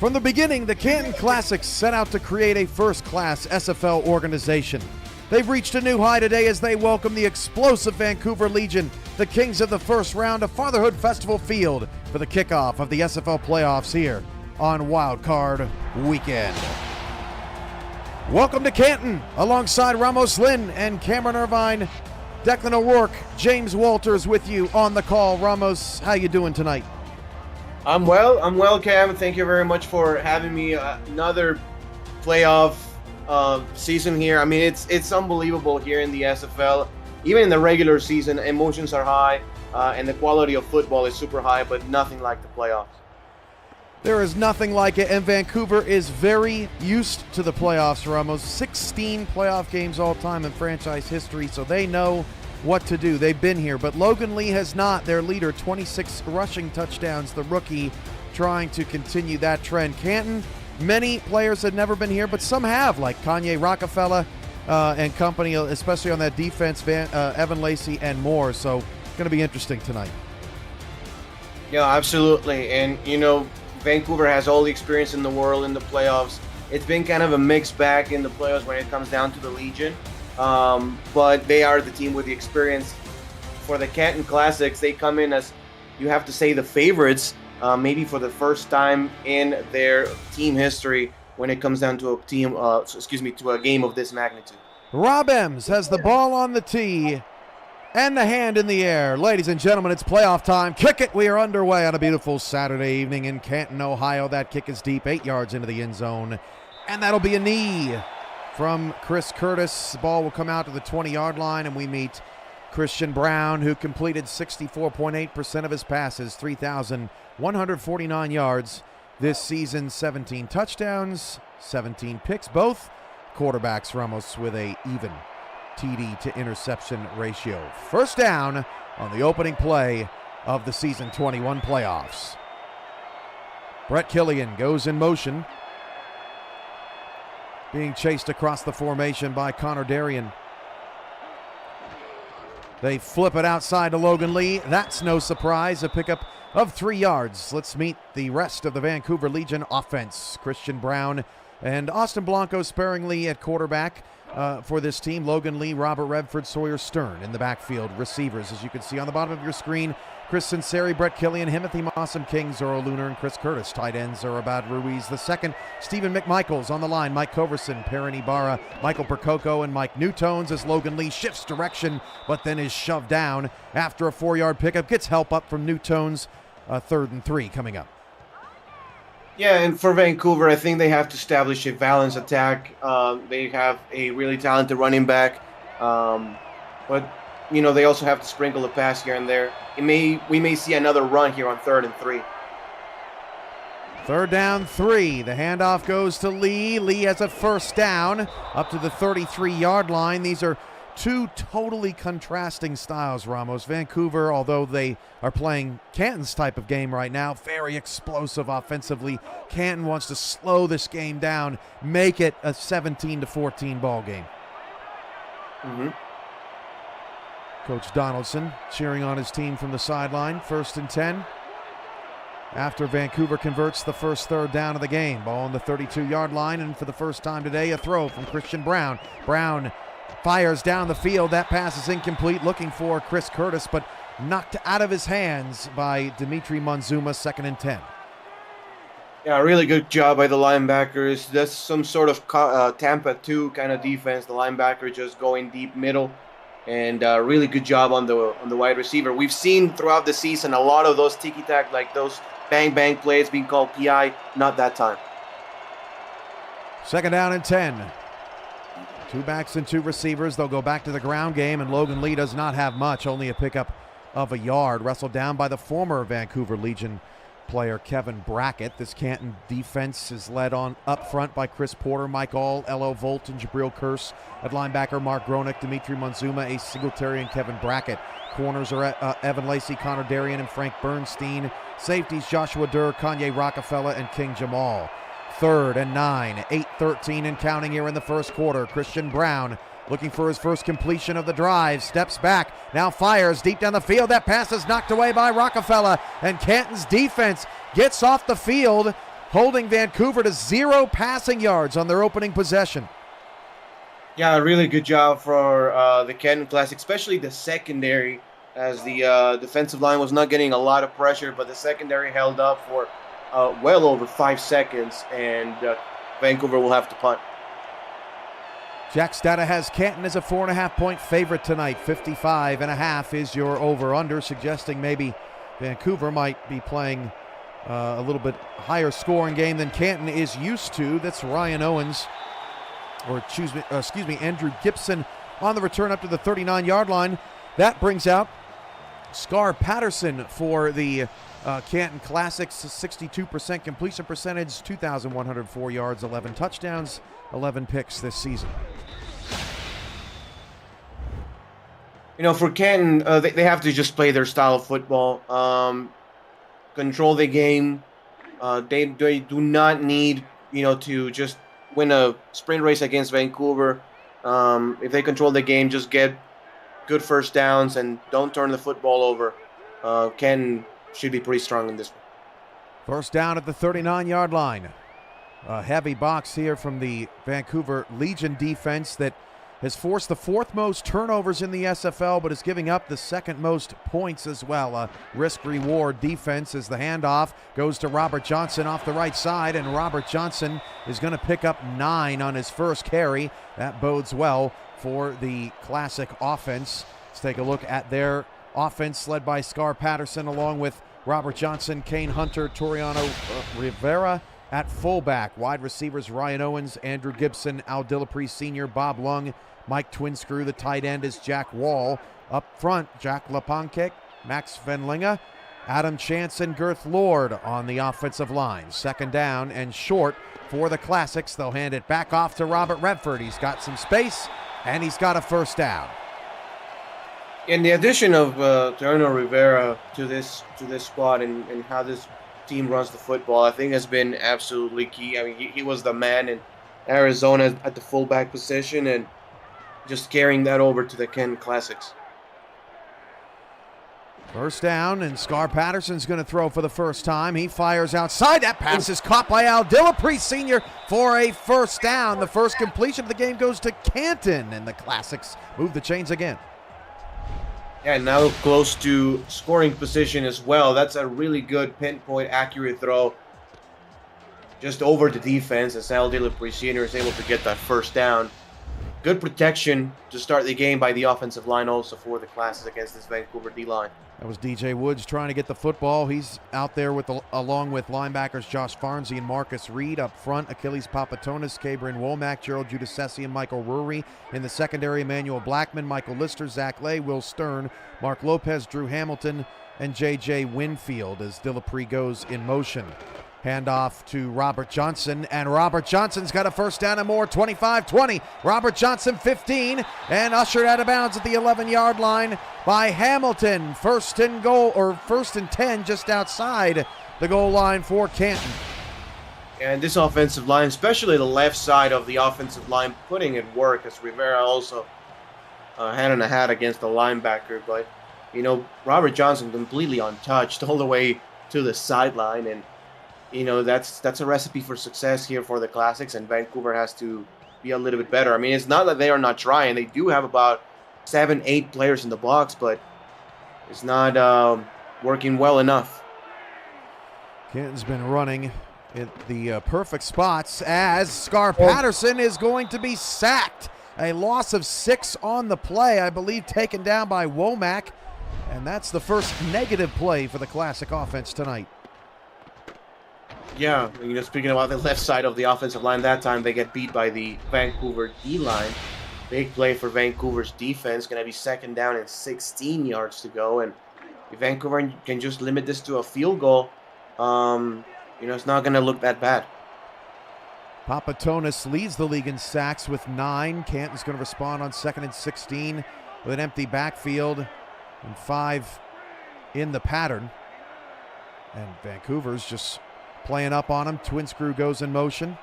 From the beginning, the Canton Classics set out to create a first-class SFL organization. They've reached a new high today as they welcome the explosive Vancouver Legion, the kings of the first round of Fatherhood Festival Field, for the kickoff of the SFL playoffs here on Wild Card Weekend. Welcome to Canton, alongside Ramos Lynn and Cameron Irvine, Declan O'Rourke, James Walters with you on the call. Ramos, how you doing tonight? I'm well, Cam. Thank you very much for having me. Another playoff season here. I mean, it's unbelievable here in the SFL. Even in the regular season, emotions are high, and the quality of football is super high, but nothing like the playoffs. There is nothing like it, and Vancouver is very used to the playoffs, Ramos. 16 playoff games all time in franchise history, so they know what to do. They've been here, but Logan Lee has not. Their leader, 26 rushing touchdowns, the rookie, trying to continue that trend. Canton, many players had never been here, but some have, like Kanye Rockefeller and company, especially on that defense, Evan Lacey and more. So going to be interesting tonight. Yeah, absolutely. And, Vancouver has all the experience in the world in the playoffs. It's been kind of a mixed bag in the playoffs when it comes down to the Legion. But they are the team with the experience. For the Canton Classics, they come in as, you have to say, the favorites, maybe for the first time in their team history when it comes down to a game of this magnitude. Rob Ems has the ball on the tee and the hand in the air. Ladies and gentlemen, it's playoff time. Kick it. We are underway on a beautiful Saturday evening in Canton, Ohio. That kick is deep, 8 yards into the end zone, and that'll be a knee from Chris Curtis. The ball will come out to the 20-yard line, and we meet Christian Brown, who completed 64.8% of his passes, 3,149 yards this season, 17 touchdowns, 17 picks. Both quarterbacks, Ramos, with a even TD to interception ratio. First down on the opening play of the season 21 playoffs. Brett Killian goes in motion, being chased across the formation by Connor Darien. They flip it outside to Logan Lee. That's no surprise, a pickup of 3 yards. Let's meet the rest of the Vancouver Legion offense. Christian Brown and Austin Blanco sparingly at quarterback for this team. Logan Lee, Robert Redford, Sawyer Stern in the backfield. Receivers, as you can see on the bottom of your screen, Chris Sinceri, Brett Killian, Timothy Mossam King, Zoro Lunar, and Chris Curtis. Tight ends are Abad Ruiz II, Stephen McMichaels on the line, Mike Coverson, Perrin Ibarra, Michael Percoco, and Mike Newtones as Logan Lee shifts direction, but then is shoved down after a 4-yard pickup. Gets help up from Newtones. 3rd and 3 coming up. Yeah, and for Vancouver, I think they have to establish a balanced attack. They have a really talented running back, but they also have to sprinkle a pass here and there. We may see another run here on 3rd and 3. 3rd down 3. The handoff goes to Lee. Lee has a first down up to the 33-yard line. These are two totally contrasting styles, Ramos. Vancouver, although they are playing Canton's type of game right now, very explosive offensively. Canton wants to slow this game down, make it a 17-14 ball game. Mm-hmm. Coach Donaldson cheering on his team from the sideline. 1st and 10. After Vancouver converts the first 3rd down of the game. Ball on the 32-yard line, and for the first time today, a throw from Christian Brown. Brown fires down the field. That pass is incomplete, looking for Chris Curtis, but knocked out of his hands by Dimitri Monzuma. 2nd and 10. Yeah, really good job by the linebackers. That's some sort of Tampa 2 kind of defense. The linebacker just going deep middle, and really good job on the wide receiver. We've seen throughout the season a lot of those tiki-tack, like those bang-bang plays being called PI. Not that time. 2nd down and 10. 2 backs and 2 receivers. They'll go back to the ground game, and Logan Lee does not have much, only a pickup of a yard. Wrestled down by the former Vancouver Legion player Kevin Brackett. This Canton defense is led on up front by Chris Porter, Mike All, Elo Volt, and Jabril Curse. At linebacker, Mark Gronick, Dimitri Monzuma, Ace Singletary, and Kevin Brackett. Corners are Evan Lacey, Connor Darien, and Frank Bernstein. Safeties, Joshua Durr, Kanye Rockefeller, and King Jamal. 3rd and 9, 8-13 and counting here in the first quarter. Christian Brown looking for his first completion of the drive. Steps back, now fires deep down the field. That pass is knocked away by Rockefeller, and Canton's defense gets off the field holding Vancouver to 0 passing yards on their opening possession. Yeah, a really good job for the Canton Classic, especially the secondary, as the defensive line was not getting a lot of pressure, but the secondary held up for well over 5 seconds, and Vancouver will have to punt. Jack's data has Canton as a 4.5-point favorite tonight. 55.5 is your over-under, suggesting maybe Vancouver might be playing a little bit higher scoring game than Canton is used to. That's Ryan Owens, Andrew Gibson on the return up to the 39-yard line. That brings out Scar Patterson for the Canton Classics, 62% completion percentage, 2,104 yards, 11 touchdowns, 11 picks this season. You know, for Canton, they have to just play their style of football, control the game. They do not need, to just win a sprint race against Vancouver. If they control the game, just get good first downs and don't turn the football over. Canton should be pretty strong in this one. First down at the 39-yard line. A heavy box here from the Vancouver Legion defense that has forced the 4th most turnovers in the SFL, but is giving up the 2nd most points as well. A risk-reward defense as the handoff goes to Robert Johnson off the right side, and Robert Johnson is going to pick up 9 on his first carry. That bodes well for the Classic offense. Let's take a look at their offense led by Scar Patterson along with Robert Johnson, Kane Hunter, Toriano Rivera at fullback. Wide receivers Ryan Owens, Andrew Gibson, Al Dillapre Sr., Bob Lung, Mike Twinscrew. The tight end is Jack Wall. Up front, Jack Lepankek, Max Venlinga, Adam Chance, and Girth Lord on the offensive line. 2nd down and short for the Classics. They'll hand it back off to Robert Redford. He's got some space, and he's got a first down. And the addition of Toriano Rivera to this squad and how this team runs the football, I think has been absolutely key. I mean, he was the man in Arizona at the fullback position, and just carrying that over to the Canton Classics. First down, and Scar Patterson's going to throw for the first time. He fires outside. That pass is caught by Al Dillapre Sr. for a first down. The first completion of the game goes to Canton, and the Classics move the chains again. Yeah, now close to scoring position as well. That's a really good pinpoint accurate throw just over the defense as Al Dillapre Sr. is able to get that first down. Good protection to start the game by the offensive line also for the Classics against this Vancouver D-line. That was DJ Woods trying to get the football. He's out there along with linebackers Josh Farnsey and Marcus Reed. Up front, Achilles Papatonis, Cabrin Womack, Gerald Giudicelli, and Michael Rury. In the secondary, Emmanuel Blackman, Michael Lister, Zach Lay, Will Stern, Mark Lopez, Drew Hamilton, and J.J. Winfield as Dillapre goes in motion. Handoff to Robert Johnson, and Robert Johnson's got a first down and more, 25-20. Robert Johnson 15, and ushered out of bounds at the 11-yard line by Hamilton. First and 10 just outside the goal line for Canton. And this offensive line, especially the left side of the offensive line, putting it work as Rivera also hand on a hat against the linebacker. But, Robert Johnson completely untouched all the way to the sideline, and that's a recipe for success here for the Classics, and Vancouver has to be a little bit better. I mean, it's not that they are not trying. They do have about 7-8 players in the box, but it's not working well enough. Canton's been running at the perfect spots as Scar Patterson is going to be sacked. A loss of 6 on the play, I believe, taken down by Womack, and that's the first negative play for the Classic offense tonight. Yeah, speaking about the left side of the offensive line, that time they get beat by the Vancouver D-line. Big play for Vancouver's defense. Going to be 2nd down and 16 yards to go. And if Vancouver can just limit this to a field goal, it's not going to look that bad. Papatonis leads the league in sacks with 9. Canton's going to respond on 2nd and 16 with an empty backfield and 5 in the pattern. And Vancouver's just playing up on him. Twinscrew goes in motion.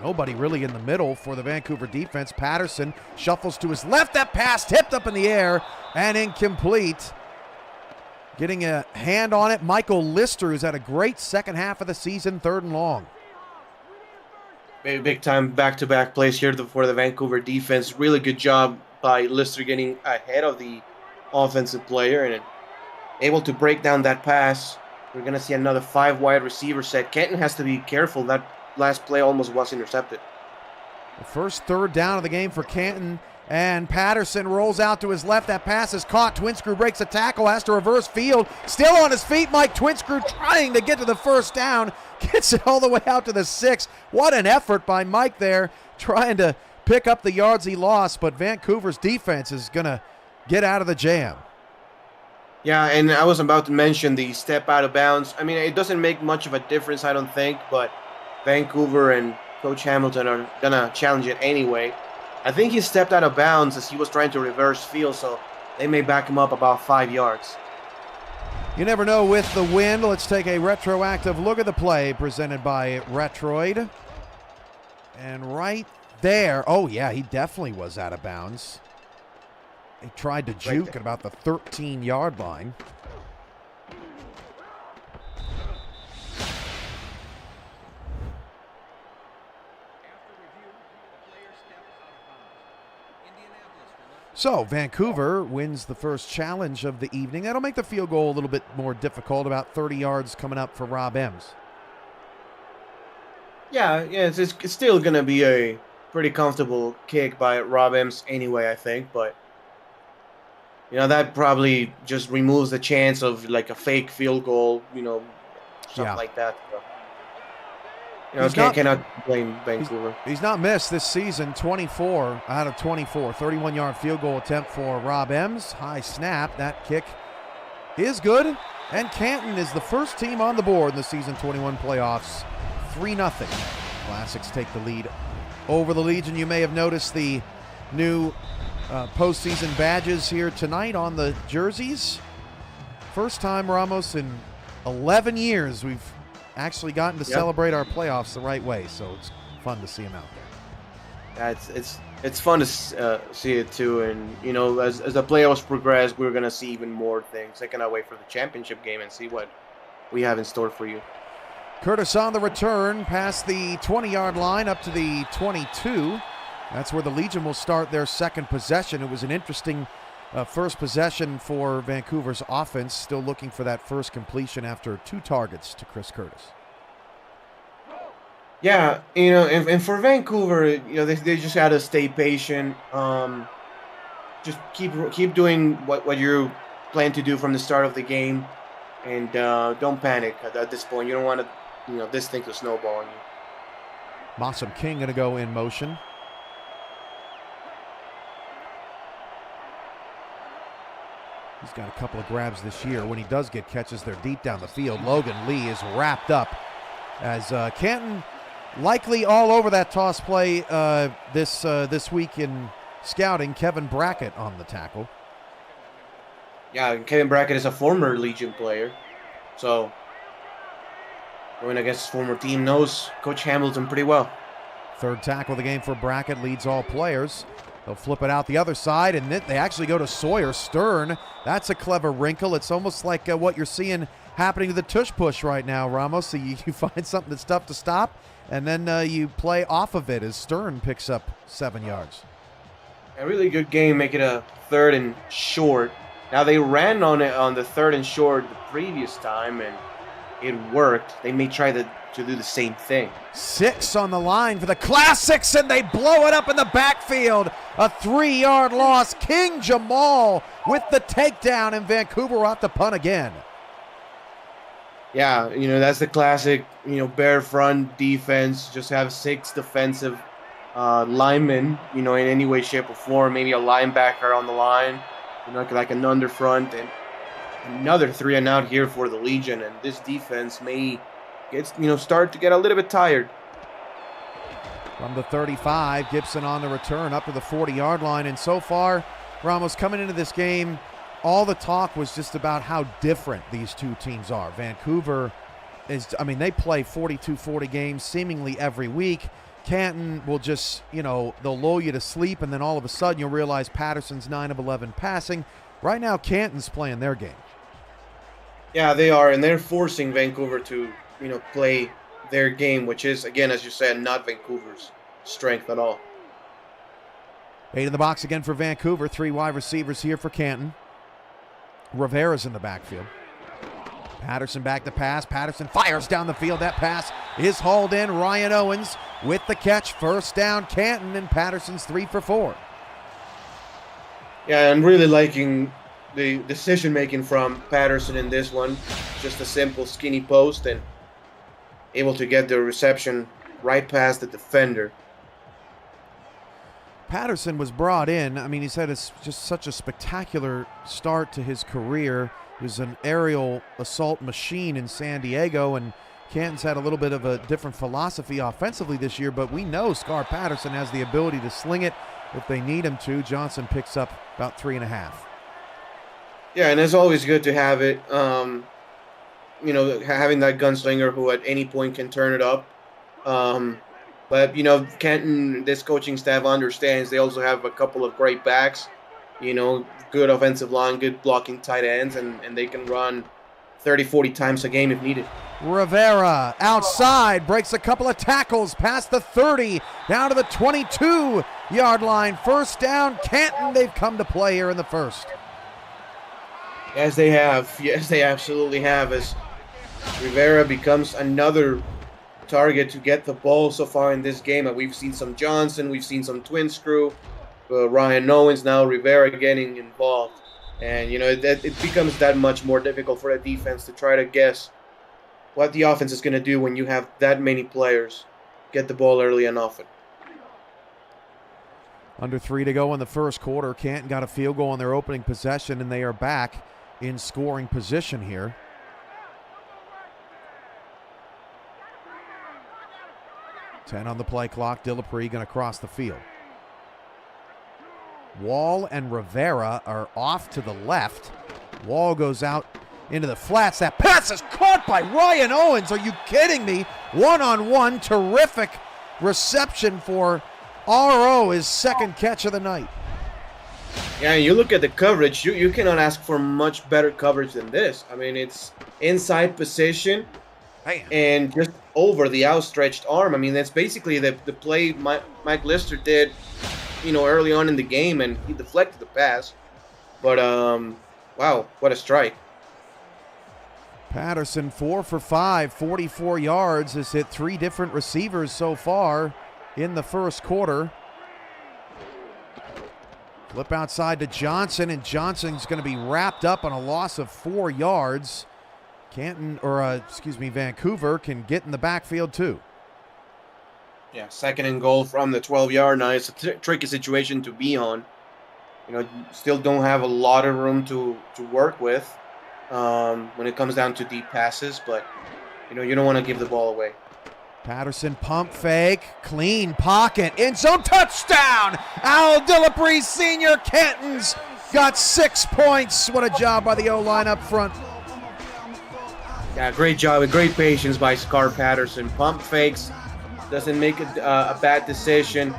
Nobody really in the middle for the Vancouver defense. Patterson shuffles to his left. That pass tipped up in the air and incomplete. Getting a hand on it, Michael Lister, who's had a great second half of the season, 3rd and long. Big time back-to-back plays here for the Vancouver defense. Really good job by Lister getting ahead of the offensive player and able to break down that pass. We're going to see another 5 wide receiver set. Canton has to be careful. That last play almost was intercepted. The first 3rd down of the game for Canton. And Patterson rolls out to his left. That pass is caught. Twinscrew breaks a tackle, has to reverse field. Still on his feet, Mike Twinscrew trying to get to the first down. Gets it all the way out to the 6. What an effort by Mike there, trying to pick up the yards he lost. But Vancouver's defense is going to get out of the jam. Yeah, and I was about to mention the step out of bounds. I mean, it doesn't make much of a difference, I don't think. But Vancouver and Coach Hamilton are going to challenge it anyway. I think he stepped out of bounds as he was trying to reverse field, so they may back him up about 5 yards. You never know with the wind. Let's take a retroactive look at the play presented by Retroid. And right there, oh yeah, he definitely was out of bounds. He tried to juke at about the 13-yard line. So Vancouver wins the first challenge of the evening. That'll make the field goal a little bit more difficult, about 30 yards coming up for Rob Ems. Yeah, it's still going to be a pretty comfortable kick by Rob Ems anyway, I think. But, you know, that probably just removes the chance of, like, a fake field goal, you know, stuff like that. So. You know, cannot blame Vancouver. He's not missed this season. 24 out of 24. 31-yard field goal attempt for Rob Ems. High snap. That kick is good. And Canton is the first team on the board in the season 21 playoffs. 3-0. Classics take the lead over the Legion. You may have noticed the new postseason badges here tonight on the jerseys. First time, Ramos, in 11 years we've actually gotten to celebrate our playoffs the right way, so it's fun to see them out there. Yeah, it's fun to see it too, and you know, as the playoffs progress, we're gonna see even more things. I cannot wait for the championship game and see what we have in store for you. Curtis on the return past the 20-yard line up to the 22. That's where the Legion will start their second possession. It was an interesting first possession for Vancouver's offense, still looking for that first completion after 2 targets to Chris Curtis. Yeah, you know, and for Vancouver, you know, they just got to stay patient. Just keep doing what you plan to do from the start of the game, and don't panic at this point. You don't want to, you know, this thing to snowball on you. Mossam King going to go in motion. He's got a couple of grabs this year. When he does get catches, they're deep down the field. Logan Lee is wrapped up as Canton likely all over that toss play this week in scouting. Kevin Brackett on the tackle. Yeah, Kevin Brackett is a former Legion player. So going against his former team, knows Coach Hamilton pretty well. Third tackle of the game for Brackett, leads all players. They'll flip it out the other side, and they actually go to Sawyer Stern. That's a clever wrinkle. It's almost like what you're seeing happening to the tush push right now, Ramos. So you find something that's tough to stop, and then you play off of it as Stern picks up 7 yards. A really good game, make it a 3rd and short. Now, they ran on it on the 3rd and short the previous time, and it worked. They may try to do the same thing. 6 on the line for the Classics, and they blow it up in the backfield. A 3-yard loss. King Jamal with the takedown, and Vancouver will have to punt again. Yeah, you know, that's the classic, you know, bear front defense. Just have 6 defensive linemen, you know, in any way, shape, or form. Maybe a linebacker on the line, you know, like an underfront, and another 3 and out here for the Legion. And this defense may start to get a little bit tired. From the 35, Gibson on the return up to the 40-yard line. And so far, Ramos, coming into this game, all the talk was just about how different these two teams are. Vancouver they play 42-40 games seemingly every week. Canton will just, they'll lull you to sleep, and then all of a sudden you'll realize Patterson's 9 of 11 passing. Right now, Canton's playing their game. Yeah, they are, and they're forcing Vancouver to, play their game, which is, again, as you said, not Vancouver's strength at all. 8 in the box again for Vancouver. 3 wide receivers here for Canton. Rivera's in the backfield. Patterson back to pass. Patterson fires down the field. That pass is hauled in. Ryan Owens with the catch. First down, Canton, and Patterson's 3 for 4. Yeah, I'm really liking the decision-making from Patterson in this one. Just a simple skinny post and able to get the reception right past the defender. Patterson was brought in. I mean, he's had just such a spectacular start to his career. He was an aerial assault machine in San Diego, and Canton's had a little bit of a different philosophy offensively this year, but we know Scar Patterson has the ability to sling it if they need him to. Johnson picks up about 3.5. Yeah, and it's always good to have it, having that gunslinger who at any point can turn it up. But, Canton, this coaching staff understands they also have a couple of great backs, good offensive line, good blocking tight ends, and they can run 30, 40 times a game if needed. Rivera outside, breaks a couple of tackles past the 30, down to the 22-yard line. First down, Canton. They've come to play here in the first. As they have. Yes, they absolutely have, as Rivera becomes another target to get the ball so far in this game. And we've seen some Johnson, we've seen some twin screw, Ryan Owens, now Rivera getting involved. And, it becomes that much more difficult for a defense to try to guess what the offense is going to do when you have that many players get the ball early and often. Under 3 to go in the first quarter. Canton got a field goal on their opening possession, and they are back in scoring position here. Ten on the play clock. Dillapre going to cross the field. Wall and Rivera are off to the left. Wall goes out into the flats. That pass is caught by Ryan Owens. Are you kidding me? One-on-one. Terrific reception for RO, his second catch of the night. Yeah, you look at the coverage, you cannot ask for much better coverage than this. I mean, it's inside position and just over the outstretched arm. I mean, that's basically the play Mike Lister did, early on in the game, and he deflected the pass. But, wow, what a strike. Patterson 4 for 5, 44 yards, has hit 3 different receivers so far in the first quarter. Flip outside to Johnson, and Johnson's going to be wrapped up on a loss of 4 yards. Vancouver can get in the backfield too. Yeah, second and goal from the 12-yard line. It's a tricky situation to be on. Still don't have a lot of room to work with when it comes down to deep passes, but, you don't want to give the ball away. Patterson pump fake, clean pocket, end zone touchdown! Al Dillapre Sr. Canton's got 6 points. What a job by the O-line up front. Yeah, great job and great patience by Scar Patterson. Pump fakes, doesn't make a bad decision,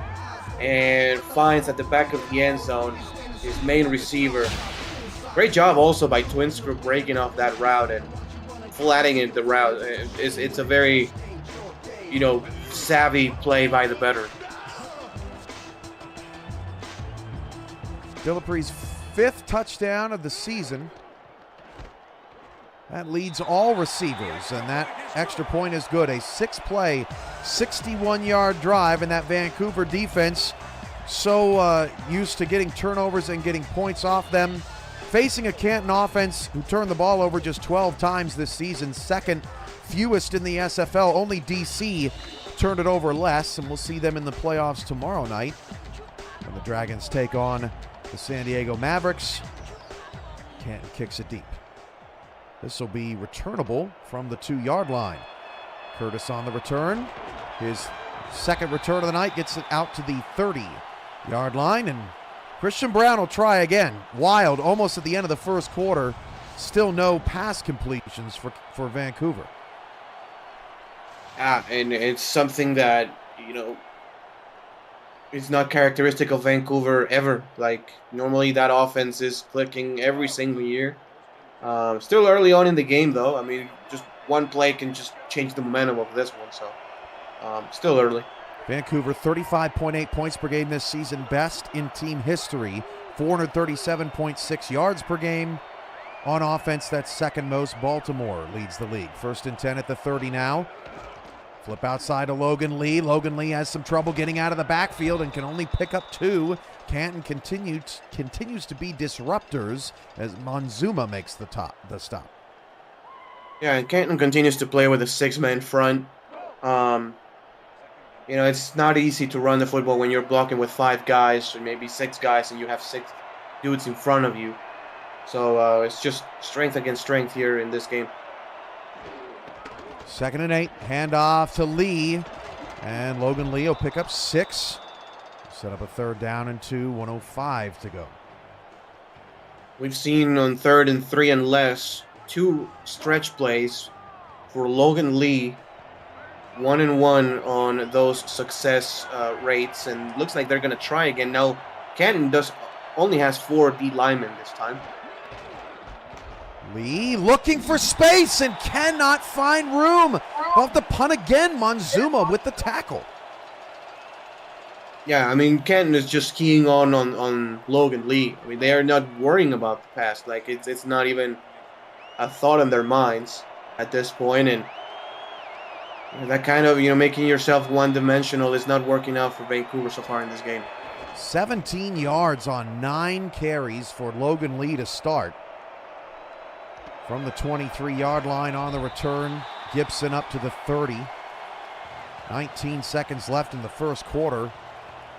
and finds at the back of the end zone his main receiver. Great job also by Twin Screw breaking off that route and flattening the route. It's a very savvy play by the veteran. Dillapre's 5th touchdown of the season. That leads all receivers, and that extra point is good. A 6-play, 61-yard drive, and that Vancouver defense so used to getting turnovers and getting points off them. Facing a Canton offense who turned the ball over just 12 times this season, second fewest in the SFL. Only DC turned it over less, and we'll see them in the playoffs tomorrow night when the Dragons take on the San Diego Mavericks. Canton kicks it deep. This will be returnable from the 2-yard line. Curtis on the return. His second return of the night gets it out to the 30-yard line, and Christian Brown will try again. Wild, almost at the end of the first quarter. Still no pass completions for Vancouver. And it's something that, it's not characteristic of Vancouver ever. Like, normally that offense is clicking every single year. Still early on in the game, though. I mean, just one play can just change the momentum of this one, so still early. Vancouver, 35.8 points per game this season, best in team history, 437.6 yards per game. On offense, that's second most. Baltimore leads the league. 1st and 10 at the 30 now. Flip outside to Logan Lee. Logan Lee has some trouble getting out of the backfield and can only pick up 2. Canton continues to be disruptors as Monzuma makes the stop. Yeah, and Canton continues to play with a 6-man front. It's not easy to run the football when you're blocking with 5 guys or maybe 6 guys and you have 6 dudes in front of you. So it's just strength against strength here in this game. 2nd and 8, handoff to Lee, and Logan Lee will pick up 6. Set up a 3rd down and 2, 1:05 to go. We've seen on 3rd and 3 and less 2 stretch plays for Logan Lee, 1 and 1 on those success rates, and looks like they're going to try again. Now, Canton only has 4 D linemen this time. Lee looking for space and cannot find room. Off the punt again, Monzuma with the tackle. Yeah, I mean, Canton is just keying on Logan Lee. I mean, they are not worrying about the pass. Like, it's not even a thought in their minds at this point. And that kind of, making yourself one-dimensional is not working out for Vancouver so far in this game. 17 yards on 9 carries for Logan Lee to start. From the 23-yard line on the return, Gibson up to the 30. 19 seconds left in the first quarter.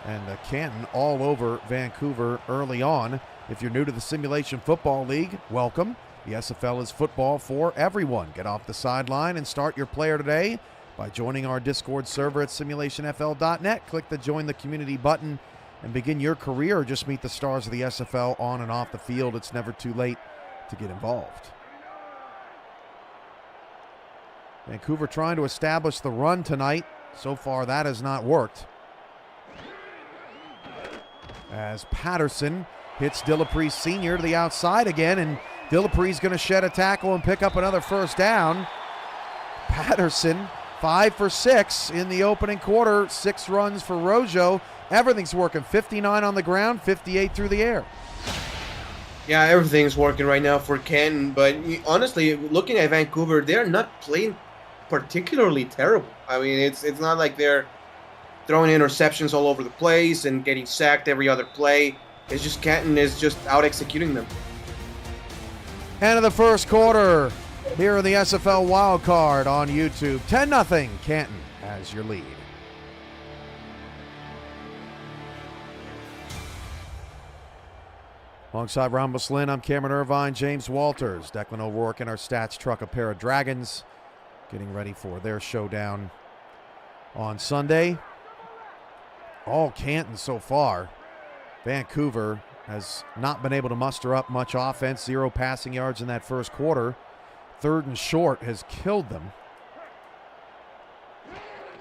And Canton all over Vancouver early on. If you're new to the Simulation Football League, welcome. The SFL is football for everyone. Get off the sideline and start your player today by joining our Discord server at simulationfl.net. Click the Join the Community button and begin your career, or just meet the stars of the SFL on and off the field. It's never too late to get involved. Vancouver trying to establish the run tonight. So far, that has not worked. As Patterson hits Dillapre Sr. to the outside again, and Dillapre's going to shed a tackle and pick up another 1st down. Patterson, 5 for 6 in the opening quarter, 6 runs for Rojo. Everything's working, 59 on the ground, 58 through the air. Yeah, everything's working right now for Canton, but honestly, looking at Vancouver, they're not playing particularly terrible. I mean, it's not like they're throwing interceptions all over the place and getting sacked every other play. It's just Canton is just out executing them. End of the first quarter here in the SFL Wild Card on YouTube. 10-0, Canton has your lead. Alongside Ron Muslin, I'm Cameron Irvine, James Walters, Declan O'Rourke in our stats truck, a pair of Dragons, getting ready for their showdown on Sunday. All Canton so far. Vancouver has not been able to muster up much offense, 0 passing yards in that first quarter. 3rd and short has killed them.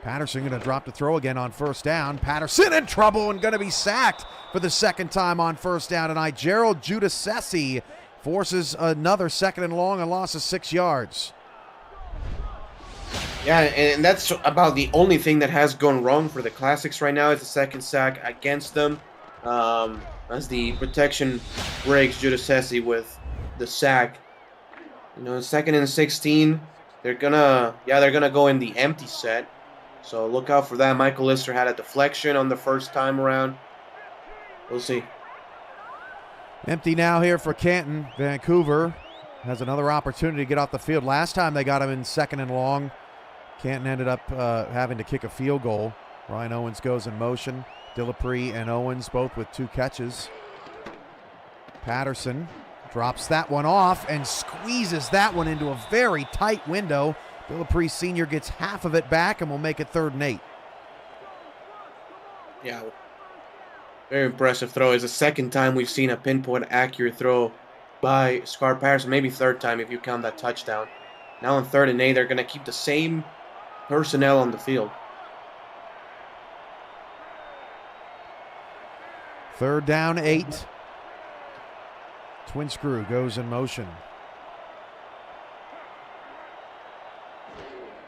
Patterson going to drop the throw again on 1st down. Patterson in trouble and going to be sacked for the 2nd time on 1st down tonight. Gerald Giudicelli forces another 2nd and long, a loss of 6 yards. Yeah, and that's about the only thing that has gone wrong for the Classics right now is the 2nd sack against them. As the protection breaks Giudicelli with the sack. 2nd and 16, they're gonna go in the empty set. So look out for that. Michael Lister had a deflection on the first time around. We'll see. Empty now here for Canton. Vancouver has another opportunity to get off the field. Last time they got him in 2nd and long, Canton ended up having to kick a field goal. Ryan Owens goes in motion. Dillapre and Owens both with 2 catches. Patterson drops that one off and squeezes that one into a very tight window. Dillapre Sr. gets half of it back and will make it 3rd and 8. Yeah, very impressive throw. It's the 2nd time we've seen a pinpoint accurate throw by Scar Patterson. Maybe 3rd time if you count that touchdown. Now on 3rd and 8, they're going to keep the same personnel on the field. 3rd down, 8. Twin screw goes in motion.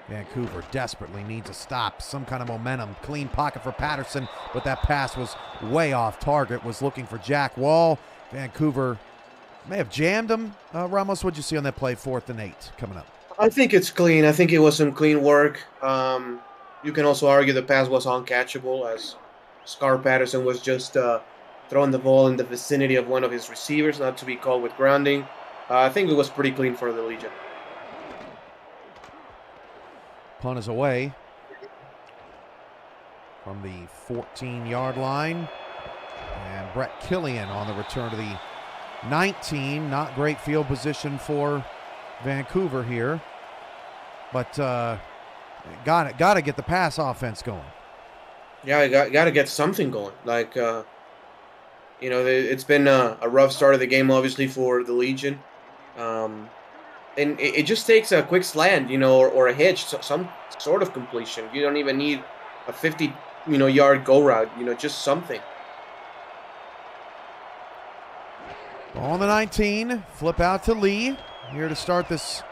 Vancouver desperately needs a stop, some kind of momentum. Clean pocket for Patterson, but that pass was way off target. Was looking for Jack Wall. Vancouver may have jammed him. Ramos, what'd you see on that play? 4th and 8 coming up. I think it's clean. I think it was some clean work. You can also argue the pass was uncatchable, as Scar Patterson was just throwing the ball in the vicinity of one of his receivers, not to be called with grounding. I think it was pretty clean for the Legion. Punt is away from the 14-yard line. And Brett Killian on the return to the 19. Not great field position for Vancouver here. But got to get the pass offense going. Yeah, got to get something going. Like, it's been a rough start of the game, obviously, for the Legion. And it just takes a quick slant, or a hitch, some sort of completion. You don't even need a 50, yard go route, just something. Ball on the 19, flip out to Lee. Here to start this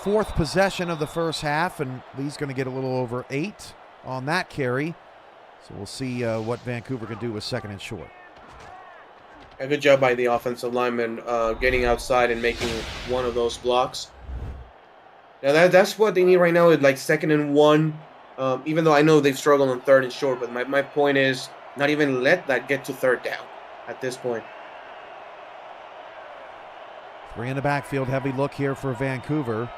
4th possession of the first half, and Lee's going to get a little over 8 on that carry. So we'll see what Vancouver can do with 2nd and short. A good job by the offensive lineman getting outside and making one of those blocks. Now that's what they need right now, is like 2nd and 1. Even though I know they've struggled on 3rd and short, but my point is not even let that get to 3rd down at this point. 3 in the backfield, heavy look here for Vancouver.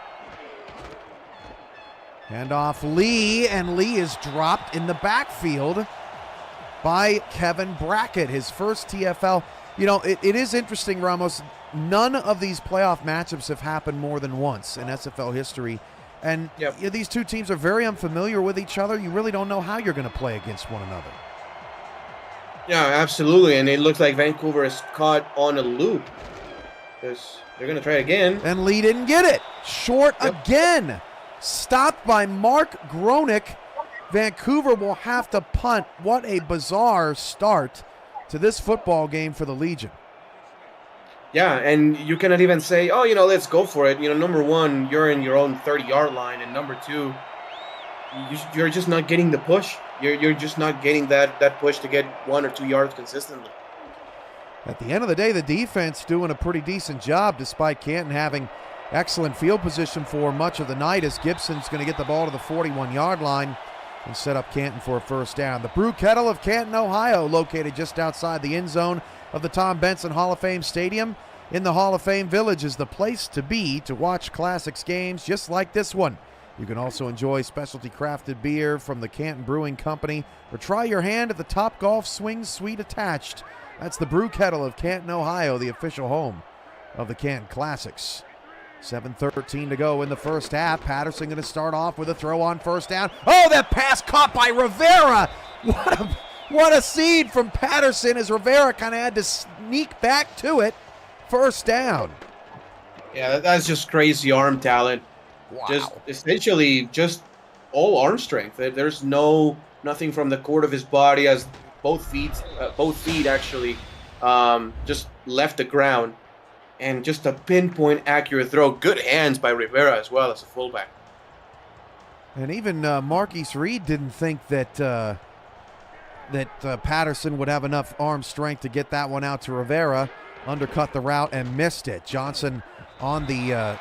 Handoff Lee, and Lee is dropped in the backfield by Kevin Brackett, his first TFL. It is interesting, Ramos. None of these playoff matchups have happened more than once in SFL history. And these two teams are very unfamiliar with each other. You really don't know how you're going to play against one another. Yeah, absolutely. And it looks like Vancouver is caught on a loop, because they're going to try again. And Lee didn't get it. Short again. Stopped by Mark Gronick. Vancouver will have to punt. What a bizarre start to this football game for the Legion. Yeah, and you cannot even say, let's go for it. Number one, you're in your own 30-yard line, and number two, you're just not getting the push. You're just not getting that push to get 1 or 2 yards consistently. At the end of the day, the defense doing a pretty decent job, despite Canton having excellent field position for much of the night, as Gibson's going to get the ball to the 41-yard line and set up Canton for a first down. The Brew Kettle of Canton, Ohio, located just outside the end zone of the Tom Benson Hall of Fame Stadium in the Hall of Fame Village, is the place to be to watch Classics games just like this one. You can also enjoy specialty crafted beer from the Canton Brewing Company, or try your hand at the Top Golf Swing Suite attached. That's the Brew Kettle of Canton, Ohio, the official home of the Canton Classics. 7:13 to go in the first half. Patterson going to start off with a throw on first down. Oh, that pass caught by Rivera. What a seed from Patterson, as Rivera kind of had to sneak back to it. First down. Yeah, that's just crazy arm talent. Wow. Just essentially just all arm strength. There's nothing from the core of his body, as both feet actually just left the ground. And just a pinpoint accurate throw. Good hands by Rivera as well as a fullback. And even Marquise Reed didn't think that Patterson would have enough arm strength to get that one out to Rivera. Undercut the route and missed it. Johnson on the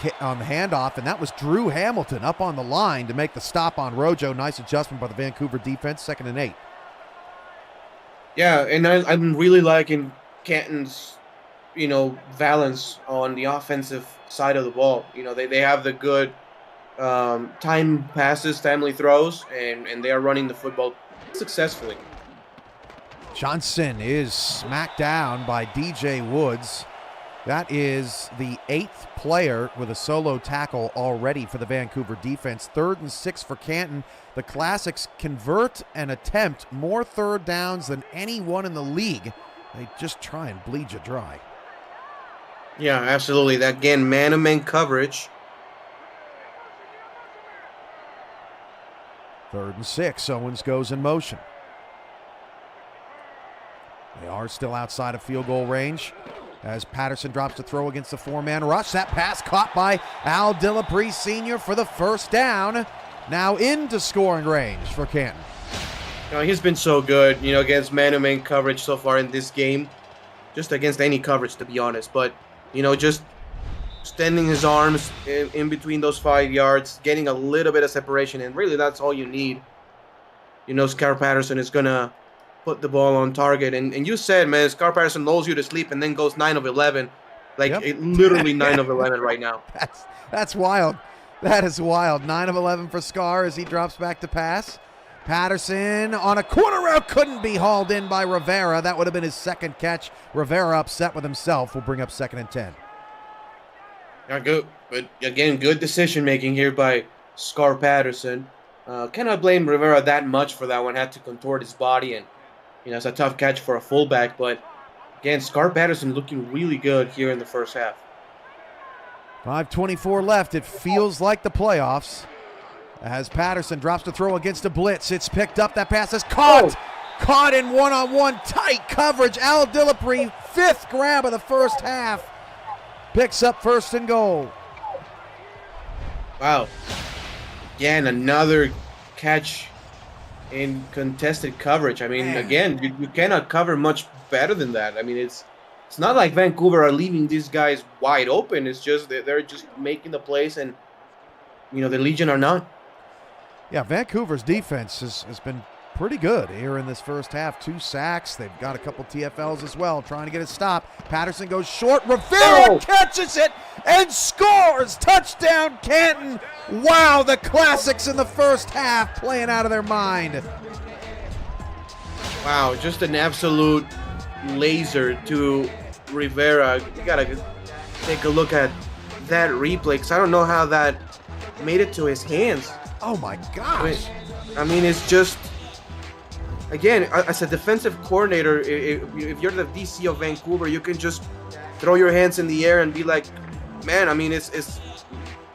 handoff, and that was Drew Hamilton up on the line to make the stop on Rojo. Nice adjustment by the Vancouver defense. 2nd and 8. Yeah, and I'm really liking Canton's balance on the offensive side of the ball. They have the good time passes, timely throws, and they are running the football successfully. Johnson is smacked down by DJ Woods. That is the 8th player with a solo tackle already for the Vancouver defense. 3rd and 6 for Canton. The Classics convert and attempt more third downs than anyone in the league. They just try and bleed you dry. Yeah, absolutely. That, again, man-to-man coverage. 3rd and 6. Owens goes in motion. They are still outside of field goal range. as Patterson drops to throw against the four-man rush. That pass caught by Al Dillapre Sr. for the first down. Now into scoring range for Canton. He's been so good, against man-to-man coverage so far in this game. Just against any coverage, to be honest. But, just extending his arms in between those 5 yards, getting a little bit of separation, and really that's all you need. Scar Patterson is going to put the ball on target. And you said, man, Scar Patterson lulls you to sleep and then goes 9 of 11. Literally 9 of 11 right now. That's wild. That is wild. 9 of 11 for Scar as he drops back to pass. Patterson on a corner route couldn't be hauled in by Rivera. That would have been his second catch. Rivera upset with himself will bring up 2nd and 10. Yeah, good. But again, good decision making here by Scar Patterson. Cannot blame Rivera that much for that one. Had to contort his body, and it's a tough catch for a fullback. But again, Scar Patterson looking really good here in the first half. 5:24 left. It feels like the playoffs. As Patterson drops to throw against a blitz. It's picked up. That pass is caught. Caught in one-on-one tight coverage. Al Dillapre, 5th grab of the first half. Picks up 1st and goal. Wow. Again, another catch in contested coverage. I mean, again, you cannot cover much better than that. I mean, it's not like Vancouver are leaving these guys wide open. It's just they're just making the plays, and the Legion are not. Yeah, Vancouver's defense has been pretty good here in this first half. 2 sacks. They've got a couple TFLs as well, trying to get a stop. Patterson goes short. Rivera catches it and scores. Touchdown, Canton. Wow, the classics in the first half playing out of their mind. Wow, just an absolute laser to Rivera. You got to take a look at that replay, because I don't know how that made it to his hands. Oh, my gosh. I mean, it's just... Again, as a defensive coordinator, if you're the DC of Vancouver, you can just throw your hands in the air and be like, man, I mean, it's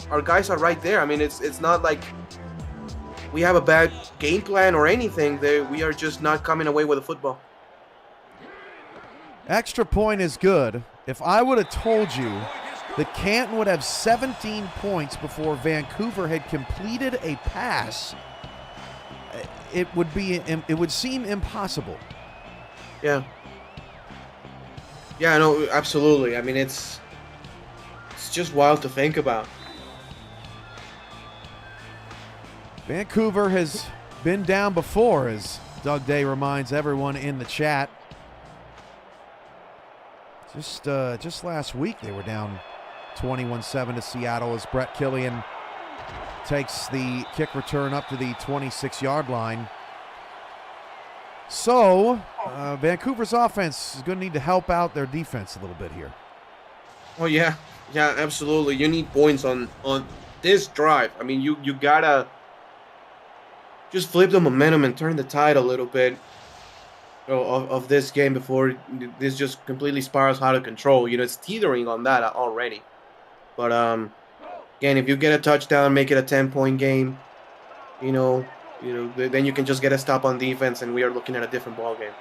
our guys are right there. I mean, it's not like we have a bad game plan or anything. We are just not coming away with the football. Extra point is good. If I would have told you that Canton would have 17 points before Vancouver had completed a pass, it would seem impossible. Yeah, no, absolutely. I mean, it's just wild to think about. Vancouver has been down before, as Doug Day reminds everyone in the chat. Just last week they were down 21-7 to Seattle as Brett Killian takes the kick return up to the 26-yard line. So, Vancouver's offense is going to need to help out their defense a little bit here. Oh, yeah, absolutely. You need points on this drive. I mean, you got to just flip the momentum and turn the tide a little bit of this game before this just completely spirals out of control. It's teetering on that already. But, again, if you get a touchdown, make it a 10-point game, then you can just get a stop on defense, and we are looking at a different ball game.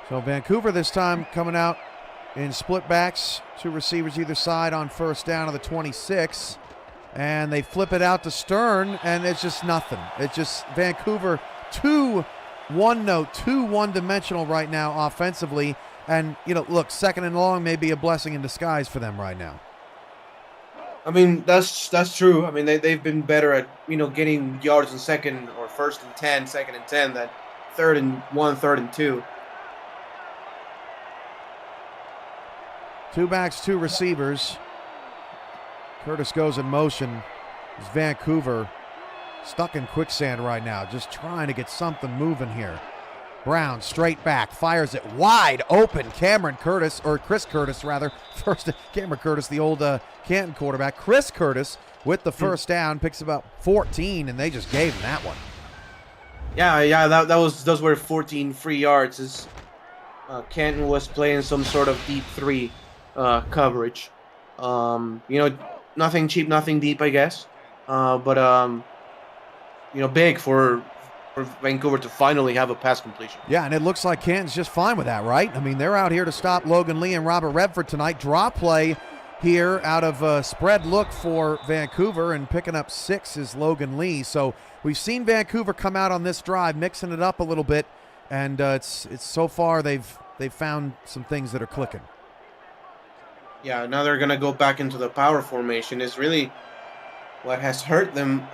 So Vancouver this time coming out in split backs, 2 receivers either side on first down of the 26, and they flip it out to Stern, and it's just nothing. It's just Vancouver too one-dimensional right now offensively, and look, 2nd and long may be a blessing in disguise for them right now. I mean, that's true. I mean, they've been better at, getting yards in 2nd or 1st and 10, 2nd and 10 than 3rd and 1, 3rd and 2. 2 backs, 2 receivers. Curtis goes in motion. It's Vancouver stuck in quicksand right now, just trying to get something moving here. Brown straight back, fires it wide open. Chris Curtis rather. First, Cameron Curtis, the old Canton quarterback. Chris Curtis with the first down, picks about 14, and they just gave him that one. Yeah, those were 14 free yards. As Canton was playing some sort of deep 3 coverage. Nothing cheap, nothing deep, I guess. But big for for Vancouver to finally have a pass completion. Yeah, and it looks like Canton's just fine with that, right? I mean, they're out here to stop Logan Lee and Robert Redford tonight. Draw play here out of a spread look for Vancouver, and picking up 6 is Logan Lee. So we've seen Vancouver come out on this drive, mixing it up a little bit, and it's so far they've found some things that are clicking. Yeah, now they're going to go back into the power formation. Is really what has hurt them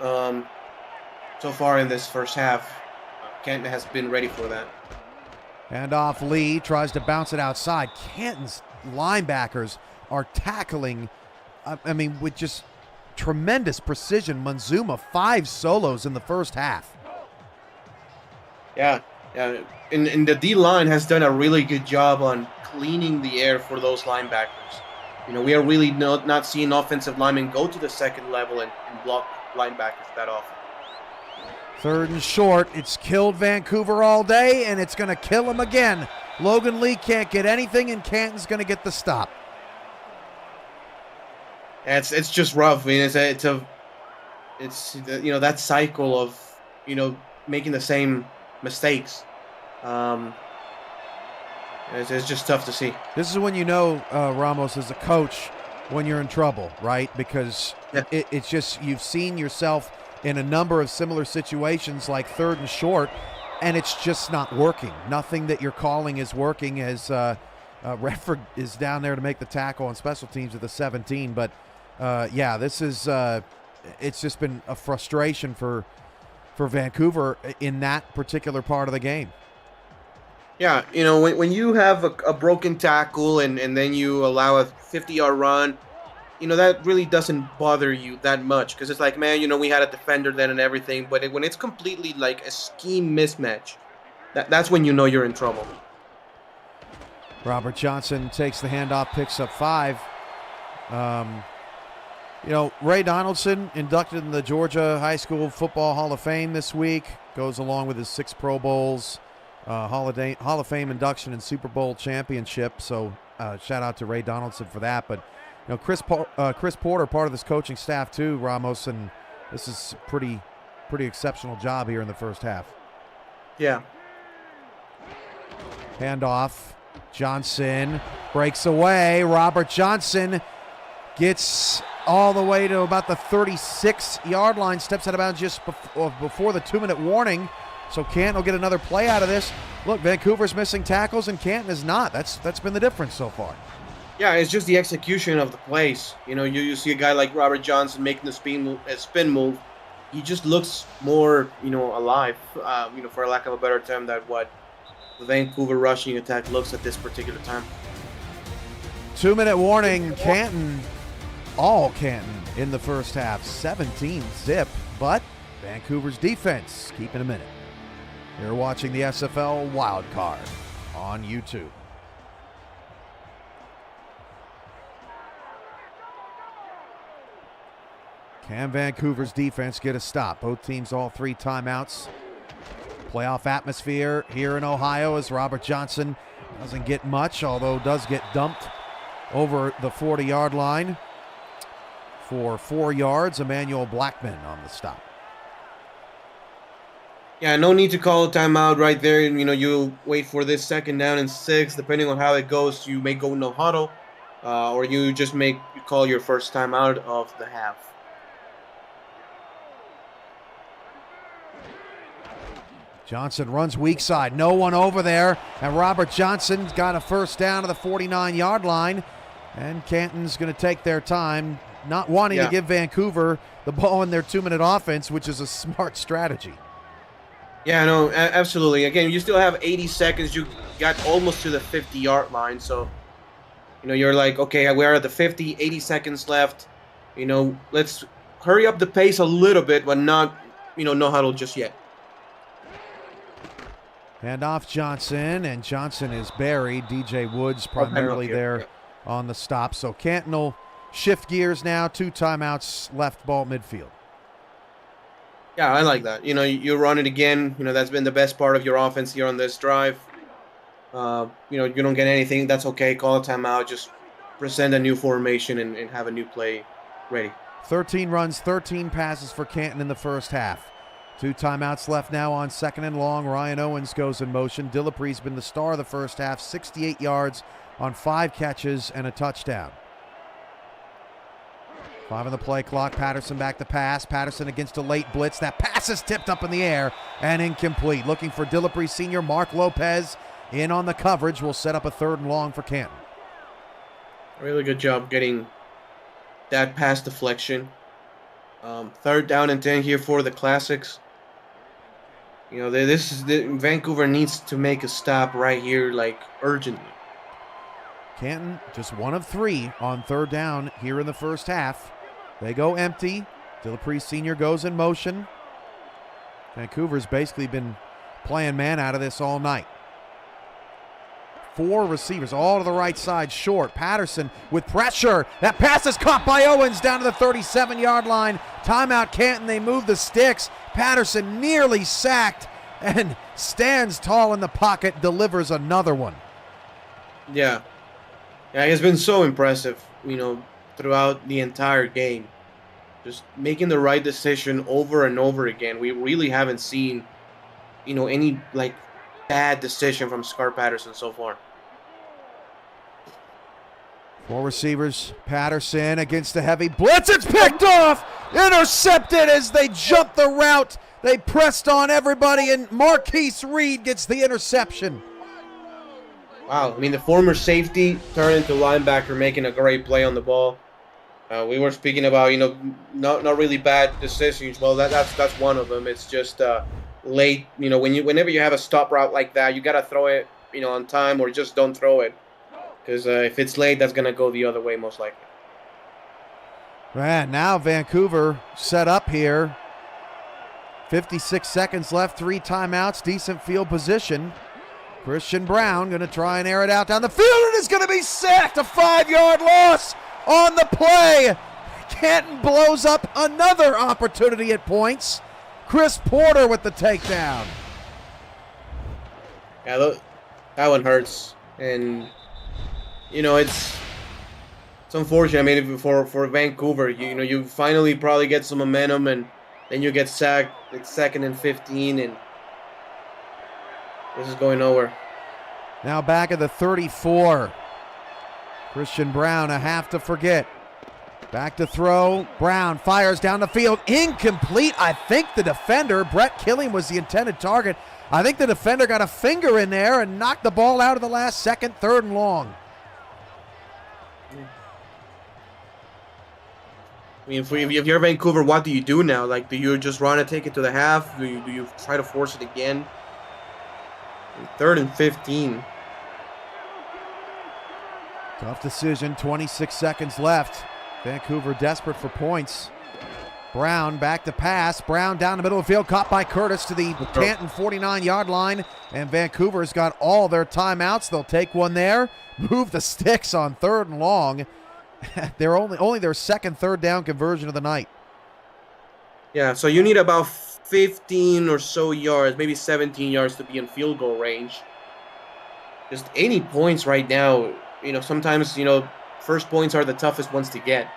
so far in this first half. Canton has been ready for that. And off Lee, tries to bounce it outside. Canton's linebackers are tackling, I mean, with just tremendous precision. Manzuma, 5 solos in the first half. Yeah. And the D-line has done a really good job on cleaning the air for those linebackers. You know, we are really not seeing offensive linemen go to the second level and block linebackers that often. 3rd and short. It's killed Vancouver all day, and it's going to kill them again. Logan Lee can't get anything, and Canton's going to get the stop. It's just rough. I mean, it's you know, that cycle of, you know, making the same mistakes. It's just tough to see. This is when you know, Ramos, as a coach, when you're in trouble, right? Because it's just, you've seen yourself in a number of similar situations like 3rd and short, and it's just not working. Nothing that you're calling is working, as Redford is down there to make the tackle on special teams at the 17. But, yeah, this is it's just been a frustration for Vancouver in that particular part of the game. Yeah, you know, when you have a broken tackle and then you allow a 50-yard run, you know, that really doesn't bother you that much, because it's like, man, you know, we had a defender then and everything. But when it's completely like a scheme mismatch, that's when you know you're in trouble. Robert Johnson takes the handoff, picks up 5. You know, Ray Donaldson, inducted in the Georgia High School Football Hall of Fame this week, goes along with his 6 Pro Bowls, Hall of Fame induction and Super Bowl championship. So shout out to Ray Donaldson for that. But you know, Chris Porter, part of this coaching staff too, Ramos, and this is a pretty exceptional job here in the first half. Yeah. Handoff. Johnson breaks away. Robert Johnson gets all the way to about the 36-yard line, steps out of bounds just before the 2-minute warning. So Canton will get another play out of this. Look, Vancouver's missing tackles and Canton is not. That's been the difference so far. Yeah, it's just the execution of the plays. You know, you see a guy like Robert Johnson making the spin move. He just looks more, you know, alive, you know, for lack of a better term, than what the Vancouver rushing attack looks at this particular time. 2-minute warning. Canton, all Canton in the first half, 17-zip, but Vancouver's defense keeping them in it. You're watching the SFL Wild Card on YouTube. Can Vancouver's defense get a stop? Both teams, all 3 timeouts. Playoff atmosphere here in Ohio as Robert Johnson doesn't get much, although does get dumped over the 40-yard line for 4 yards. Emmanuel Blackman on the stop. Yeah, no need to call a timeout right there. You know, you wait for this 2nd down and 6. Depending on how it goes, you may go no huddle, or you just call your first timeout of the half. Johnson runs weak side. No one over there. And Robert Johnson's got a first down to the 49-yard line. And Canton's going to take their time, not wanting to give Vancouver the ball in their 2-minute offense, which is a smart strategy. Yeah, no, absolutely. Again, you still have 80 seconds. You got almost to the 50-yard line. So, you know, you're like, okay, we're at the 50, 80 seconds left. You know, let's hurry up the pace a little bit, but not, you know, no huddle just yet. Hand off Johnson, and Johnson is buried. DJ Woods primarily there on the stop. So Canton will shift gears now. 2 timeouts left, ball midfield. Yeah, I like that. You know, you run it again. You know, that's been the best part of your offense here on this drive. You know, you don't get anything. That's okay. Call a timeout. Just present a new formation and have a new play ready. 13 runs, 13 passes for Canton in the first half. 2 timeouts left now on 2nd and long. Ryan Owens goes in motion. Dillapree's been the star of the first half, 68 yards on 5 catches and a touchdown. 5 on the play clock. Patterson back to pass. Patterson against a late blitz. That pass is tipped up in the air and incomplete. Looking for Dillapree senior. Mark Lopez in on the coverage. Will set up a 3rd and long for Canton. Really good job getting that pass deflection. 3rd down and 10 here for the Classics. You know, Vancouver needs to make a stop right here, like, urgently. Canton just 1 of 3 on 3rd down here in the first half. They go empty. Dillapree senior goes in motion. Vancouver's basically been playing man out of this all night. 4 receivers all to the right side, short. Patterson with pressure. That pass is caught by Owens down to the 37-yard line. Timeout Canton. They move the sticks. Patterson nearly sacked and stands tall in the pocket, delivers another one. Yeah, it's been so impressive, you know, throughout the entire game. Just making the right decision over and over again. We really haven't seen, you know, any, like, bad decision from Scar Patterson so far. 4 receivers. Patterson against the heavy blitz. It's picked off. Intercepted as they jumped the route. They pressed on everybody, and Marquise Reed gets the interception. Wow, I mean, the former safety turned into linebacker, making a great play on the ball. We were speaking about, you know, not really bad decisions. Well, that's one of them. It's just late. You know, whenever you have a stop route like that, you gotta throw it, you know, on time, or just don't throw it, because if it's late, that's gonna go the other way most likely. Right, now Vancouver set up here. 56 seconds left, 3 timeouts, decent field position. Christian Brown going to try and air it out down the field, and is going to be sacked. A 5-yard loss on the play. Canton blows up another opportunity at points. Chris Porter with the takedown. Yeah, that one hurts, and you know it's unfortunate. I mean, for Vancouver, you know, you finally probably get some momentum, and then you get sacked. It's 2nd and 15, and this is going nowhere. Now back at the 34. Christian Brown, a half to forget. Back to throw. Brown fires down the field. Incomplete. I think the defender, Brett Killian, was the intended target. I think the defender got a finger in there and knocked the ball out of the last second, 3rd and long. I mean, if you're Vancouver, what do you do now? Like, do you just run and take it to the half? Do you try to force it again? 3rd and 15. Tough decision. 26 seconds left. Vancouver desperate for points. Brown back to pass. Brown down the middle of the field, caught by Curtis to the Canton 49-yard line. And Vancouver's got all their timeouts. They'll take one there. Move the sticks on 3rd and long. They're only their 2nd 3rd down conversion of the night. Yeah, so you need about 15 or so yards, maybe 17 yards to be in field goal range. Just any points right now, you know, sometimes, you know, first points are the toughest ones to get.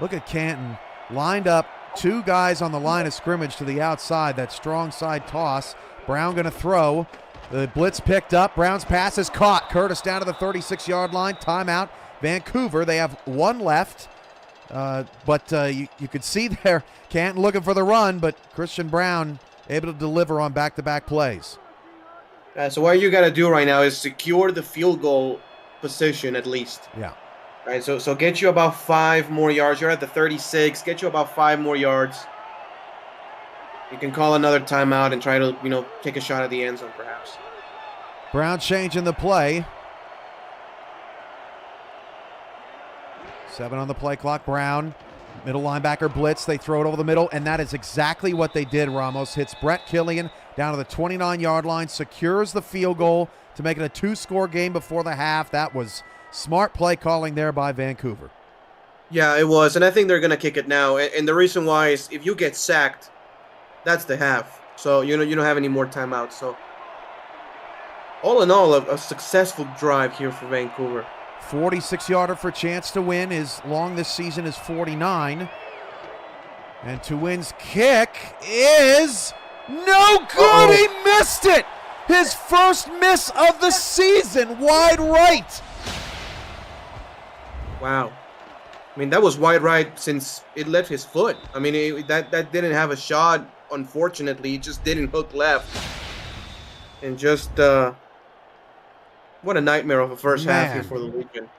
Look at Canton lined up, 2 guys on the line of scrimmage to the outside, that strong side toss. Brown going to throw. The blitz picked up. Brown's pass is caught. Curtis down to the 36-yard line. Timeout. Vancouver, they have 1 left. But you could see there, Canton looking for the run, but Christian Brown able to deliver on back-to-back plays. So what you got to do right now is secure the field goal position at least. Yeah. All right, so get you about 5 more yards. You're at the 36. Get you about 5 more yards. You can call another timeout and try to, you know, take a shot at the end zone perhaps. Brown changing the play. 7 on the play clock. Brown, middle linebacker blitz. They throw it over the middle, and that is exactly what they did, Ramos. Hits Brett Killian down to the 29-yard line, secures the field goal to make it a 2-score game before the half. That was smart play calling there by Vancouver. Yeah, it was, and I think they're going to kick it now. And the reason why is if you get sacked, that's the half. So, you know, you don't have any more timeouts. So, all in all, a successful drive here for Vancouver. 46-yarder for chance to win. His long this season is 49. And Tuin's kick is no good. He missed it. His first miss of the season, wide right. Wow. I mean, that was wide right since it left his foot. I mean, that didn't have a shot, unfortunately. It just didn't hook left. And just, what a nightmare of a first half here for the Legion.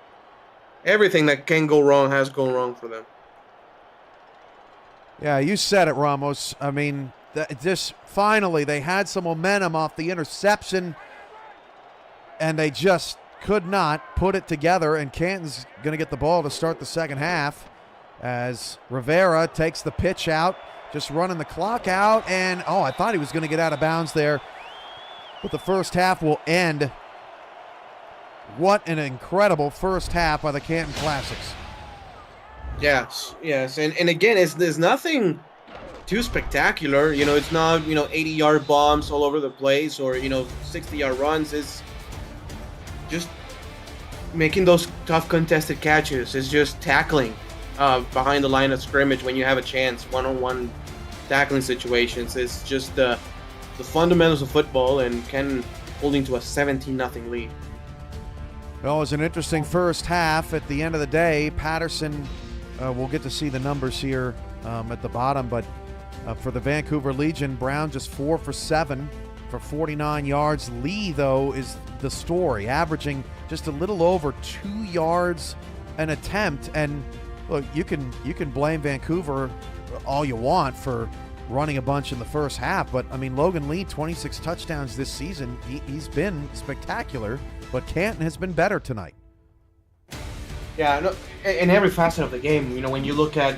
Everything that can go wrong has gone wrong for them. Yeah, you said it, Ramos. I mean, just finally they had some momentum off the interception, and they just could not put it together, and Canton's going to get the ball to start the second half as Rivera takes the pitch out, just running the clock out, and, I thought he was going to get out of bounds there, but the first half will end. What an incredible first half by the Canton Classics. Yes. And again, there's nothing too spectacular. It's not, 80-yard bombs all over the place or, 60-yard runs. It's just making those tough contested catches. It's just tackling behind the line of scrimmage when you have a chance, one-on-one tackling situations. It's just the fundamentals of football, and Canton holding to a 17-0 lead. Well, it was an interesting first half. At the end of the day, Patterson, we'll get to see the numbers here at the bottom, but for the Vancouver Legion, Brown just 4 for 7 for 49 yards. Lee, though, is the story, averaging just a little over 2 yards an attempt. And look, you can blame Vancouver all you want for running a bunch in the first half, but I mean, Logan Lee, 26 touchdowns this season. He's been spectacular, but Canton has been better tonight. Yeah, no, in every facet of the game, when you look at,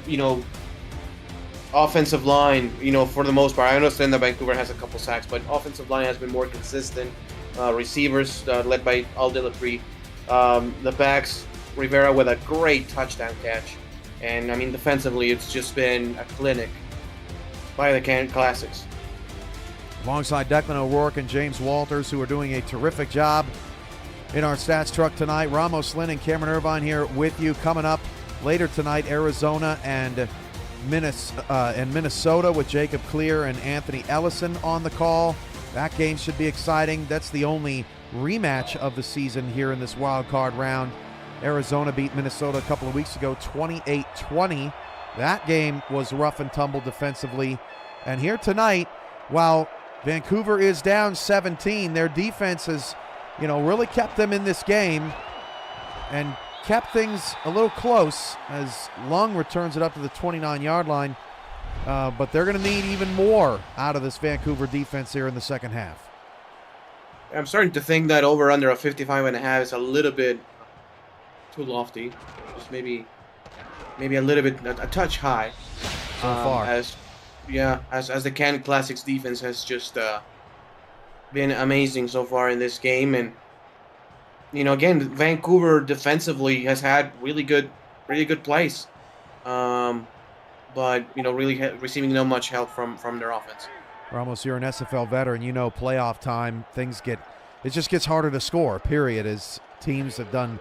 offensive line, for the most part, I understand that Vancouver has a couple sacks, but offensive line has been more consistent. Receivers led by Alde Lepre. The backs, Rivera with a great touchdown catch. And, I mean, defensively, it's just been a clinic by the Canton Classics. Alongside Declan O'Rourke and James Walters, who are doing a terrific job in our stats truck tonight. Ramos Lynn and Cameron Irvine here with you. Coming up later tonight, Arizona and Minnesota with Jacob Clear and Anthony Ellison on the call. That game should be exciting. That's the only rematch of the season here in this wild card round. Arizona beat Minnesota a couple of weeks ago, 28-20. That game was rough and tumble defensively. And here tonight, while Vancouver is down 17, their defense has, really kept them in this game and kept things a little close as Lung returns it up to the 29-yard line. But they're going to need even more out of this Vancouver defense here in the second half. I'm starting to think that over-under of 55.5 is a little bit too lofty. Just maybe a little bit, a touch high. So far. As the Canton Classics defense has just been amazing so far in this game. And, again, Vancouver defensively has had really good plays. But, really receiving no much help from their offense. Ramos, you're an SFL veteran. Playoff time, it just gets harder to score, period, as teams have done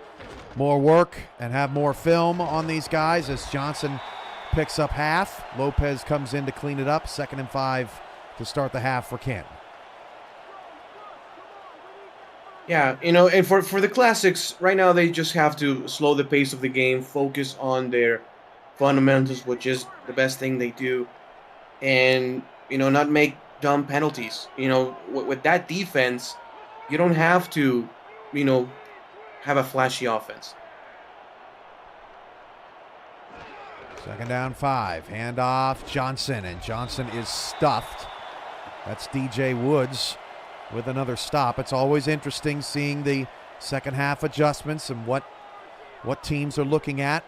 more work and have more film on these guys as Johnson picks up half. Lopez comes in to clean it up. 2nd and 5 to start the half for Canton. Yeah, and for the Classics, right now they just have to slow the pace of the game, focus on their fundamentals, which is the best thing they do, and, not make dumb penalties. With that defense, you don't have to, have a flashy offense. 2nd down 5. Handoff Johnson, and Johnson is stuffed. That's DJ Woods with another stop. It's always interesting seeing the second half adjustments and what teams are looking at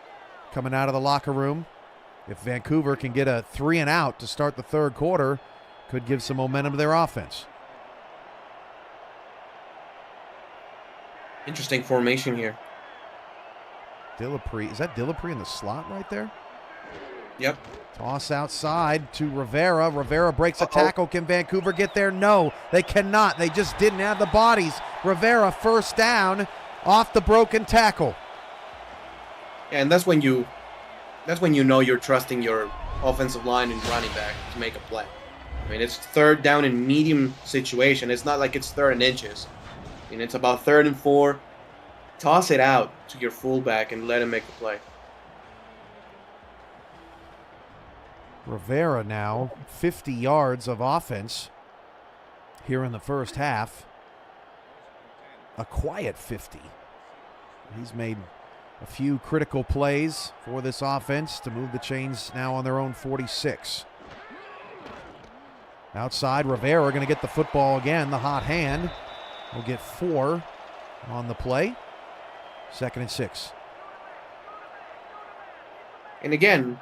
coming out of the locker room. If Vancouver can get a 3 and out to start the third quarter, could give some momentum to their offense. Interesting formation here. Is that Dillapre in the slot right there? Yep. Toss outside to Rivera. Rivera breaks a tackle. Can Vancouver get there? No, they cannot. They just didn't have the bodies. Rivera first down off the broken tackle. And that's when you that's when you know you're trusting your offensive line and running back to make a play. I mean, it's third down in medium situation. It's not like it's third and inches. I mean, it's about 3rd and 4. Toss it out to your fullback and let him make the play. Rivera now 50 yards of offense here in the first half. A quiet 50. He's made a few critical plays for this offense to move the chains now on their own 46. Outside, Rivera going to get the football again. The hot hand will get 4 on the play. 2nd and 6. And again,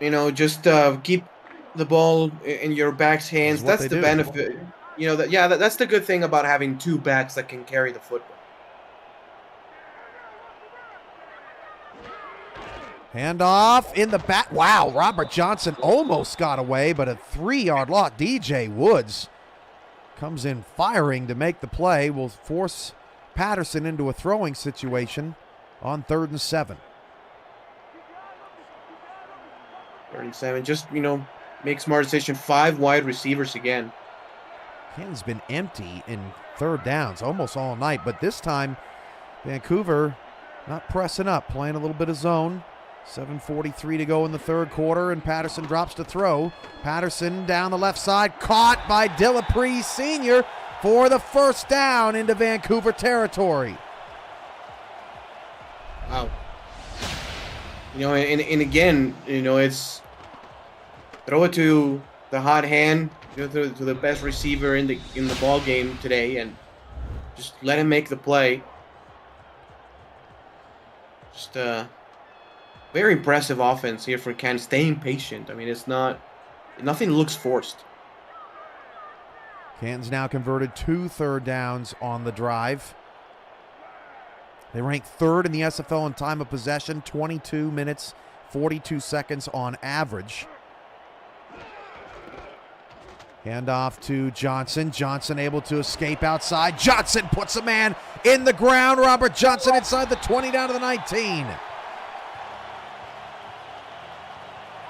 you know, just keep the ball in your back's hands. That's the benefit. You know, that's the good thing about having 2 backs that can carry the football. Handoff in the back. Wow, Robert Johnson almost got away, but a 3-yard loss. DJ Woods comes in firing to make the play. Will force Patterson into a throwing situation on 3rd and 7. 3rd and 7. Just, you know, make smart decision. 5 wide receivers again. Canton's been empty in 3rd downs almost all night, but this time Vancouver not pressing up, playing a little bit of zone. 7:43 to go in the 3rd quarter, and Patterson drops to throw. Patterson down the left side, caught by Dillapre Sr. for the 1st down into Vancouver territory. Wow. You know, and again, you know, it's throw it to the hot hand, you know, to the best receiver in the ball game today, and just let him make the play. Just very impressive offense here for Canton, staying patient. I mean, it's nothing looks forced. Canton's now converted 2 3rd downs on the drive. They rank 3rd in the SFL in time of possession, 22 minutes, 42 seconds on average. Handoff to Johnson. Johnson able to escape outside. Johnson puts a man in the ground. Robert Johnson inside the 20 down to the 19.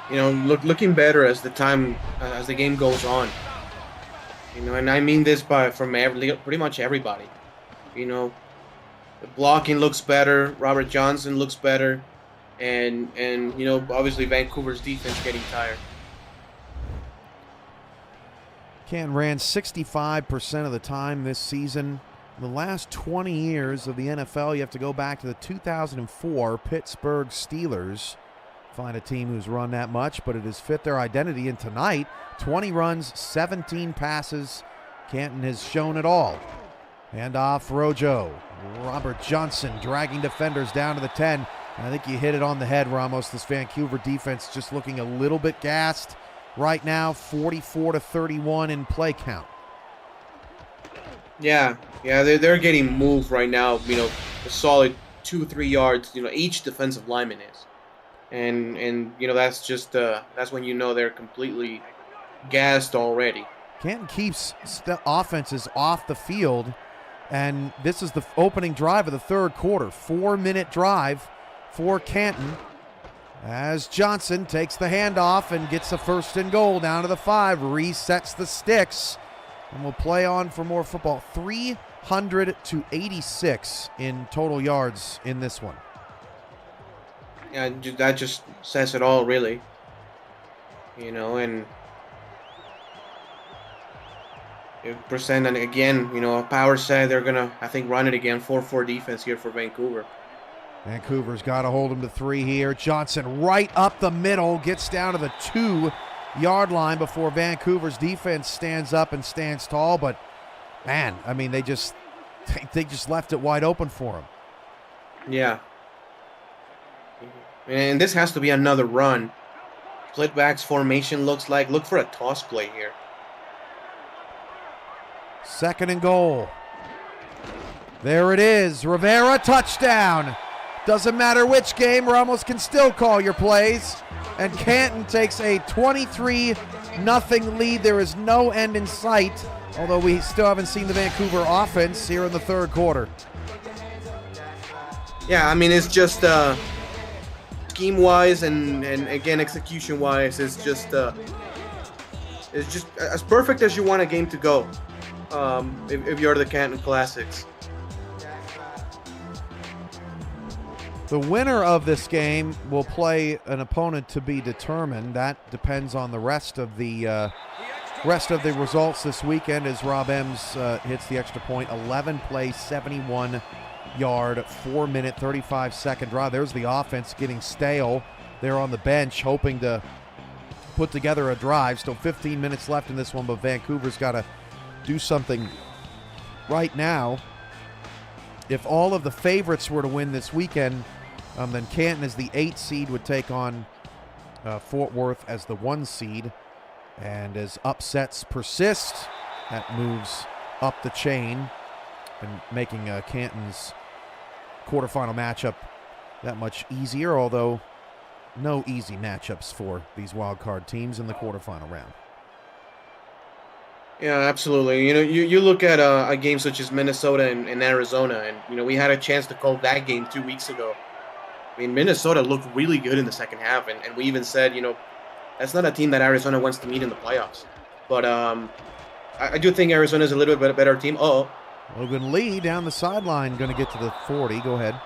You know, looking better as the game goes on. You know, and I mean this from pretty much everybody. You know, the blocking looks better. Robert Johnson looks better, and you know, obviously Vancouver's defense getting tired. Canton ran 65% of the time this season. In the last 20 years of the NFL, you have to go back to the 2004 Pittsburgh Steelers. Find a team who's run that much, but it has fit their identity. And tonight, 20 runs, 17 passes. Canton has shown it all. Handoff, Rojo. Robert Johnson dragging defenders down to the 10. And I think you hit it on the head, Ramos. This Vancouver defense just looking a little bit gassed right now. 44-31 in play count. Yeah, they're getting moved right now. You know, a solid 2-3 yards. You know, each defensive lineman is. And you know, that's just that's when you know they're completely gassed already. Canton keeps offenses off the field, and this is the opening drive of the 3rd quarter. 4-minute drive for Canton as Johnson takes the handoff and gets a 1st and goal down to the 5, resets the sticks, and will play on for more football. 300-86 in total yards in this one. Yeah, that just says it all, really. You know, and percent, and again, you know, Power said they're gonna, I think, run it again. 4-4 defense here for Vancouver. Vancouver's got to hold him to 3 here. Johnson right up the middle, gets down to the 2-yard line before Vancouver's defense stands up and stands tall. But man, I mean, they just left it wide open for him. Yeah. And this has to be another run. Splitbacks formation looks like. Look for a toss play here. 2nd and goal. There it is. Rivera, touchdown. Doesn't matter which game, Ramos can still call your plays. And Canton takes a 23-0 lead. There is no end in sight, although we still haven't seen the Vancouver offense here in the 3rd quarter. Yeah, I mean, it's just scheme-wise and again execution-wise, it's just as perfect as you want a game to go. If you're the Canton Classics. The winner of this game will play an opponent to be determined. That depends on the rest of the results this weekend as Rob Ems hits the extra point. 11 plays, 71-yard, 4-minute, 35-second drive. There's the offense getting stale. They're on the bench hoping to put together a drive. Still 15 minutes left in this one, but Vancouver's got to do something right now. If all of the favorites were to win this weekend, then Canton as the 8 seed would take on Fort Worth as the 1 seed. And as upsets persist, that moves up the chain and making Canton's quarterfinal matchup that much easier, although no easy matchups for these wild card teams in the quarterfinal round. Yeah, absolutely. You look at a game such as Minnesota and Arizona, and we had a chance to call that game 2 weeks ago. I mean, Minnesota looked really good in the second half, and we even said, that's not a team that Arizona wants to meet in the playoffs. But I do think Arizona is a little bit better team. Logan Lee down the sideline, going to get to the 40. Go ahead.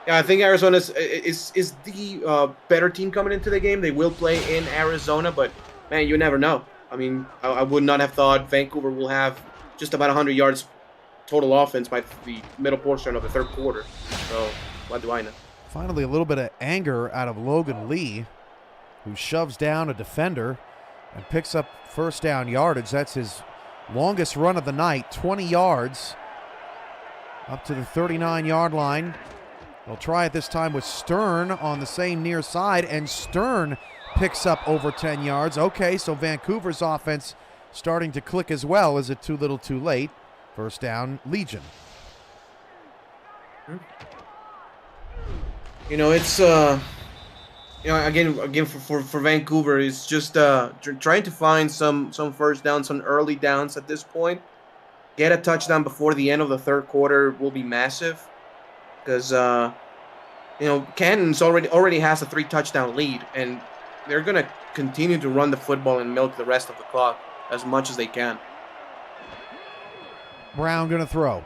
Yeah, I think Arizona is the better team coming into the game. They will play in Arizona, but, man, you never know. I mean, I would not have thought Vancouver will have just about 100 yards total offense by the middle portion of the third quarter. So, what do I know? Finally, a little bit of anger out of Logan Lee, who shoves down a defender and picks up first down yardage. That's his longest run of the night, 20 yards up to the 39-yard line. They'll try it this time with Stern on the same near side, and Stern picks up over 10 yards. Okay, so Vancouver's offense starting to click as well. Is it too little too late? First down, Legion. It's again for Vancouver, it's just trying to find some first downs, some early downs at this point. Get a touchdown before the end of the third quarter will be massive, because Canton's already has a 3-touchdown lead, and they're gonna continue to run the football and milk the rest of the clock as much as they can. Brown gonna throw.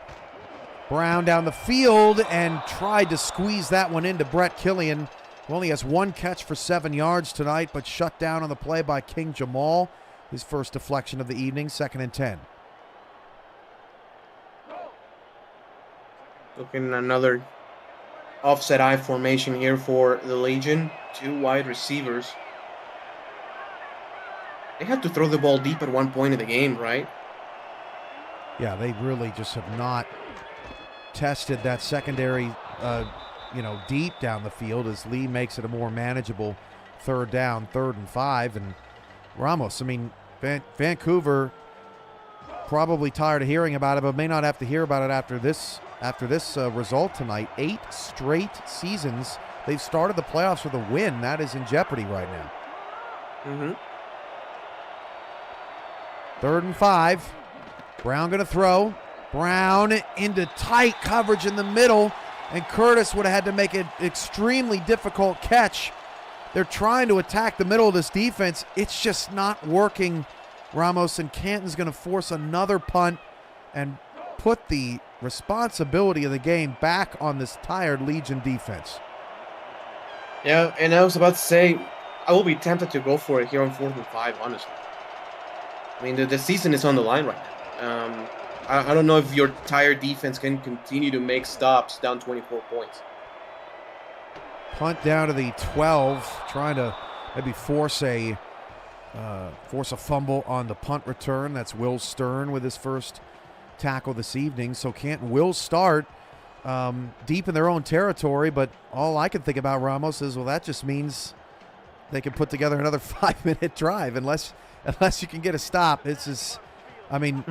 Brown down the field and tried to squeeze that one into Brett Killian, who only has 1 catch for 7 yards tonight, but shut down on the play by King Jamal. His first deflection of the evening, 2nd and 10. Looking at another offset I formation here for the Legion. 2 wide receivers. They had to throw the ball deep at one point in the game, right? Yeah, they really just have not tested that secondary, deep down the field, as Lee makes it a more manageable 3rd down, 3rd and 5. And Ramos, I mean, Vancouver probably tired of hearing about it, but may not have to hear about it after this result tonight. 8 straight seasons they've started the playoffs with a win. That is in jeopardy right now. 3rd and 5. Brown going to throw. Brown into tight coverage in the middle, and Curtis would have had to make an extremely difficult catch. They're trying to attack the middle of this defense. It's just not working, Ramos, and Canton's going to force another punt and put the responsibility of the game back on this tired Legion defense. Yeah, and I was about to say, I will be tempted to go for it here on 4th and 5, honestly. I mean, the season is on the line right now. I don't know if your tired defense can continue to make stops down 24 points. Punt down to the 12, trying to maybe force a fumble on the punt return. That's Will Stern with his first tackle this evening. So Canton will start deep in their own territory, but all I can think about, Ramos, is, well, that just means they can put together another 5-minute drive unless you can get a stop. This is, I mean,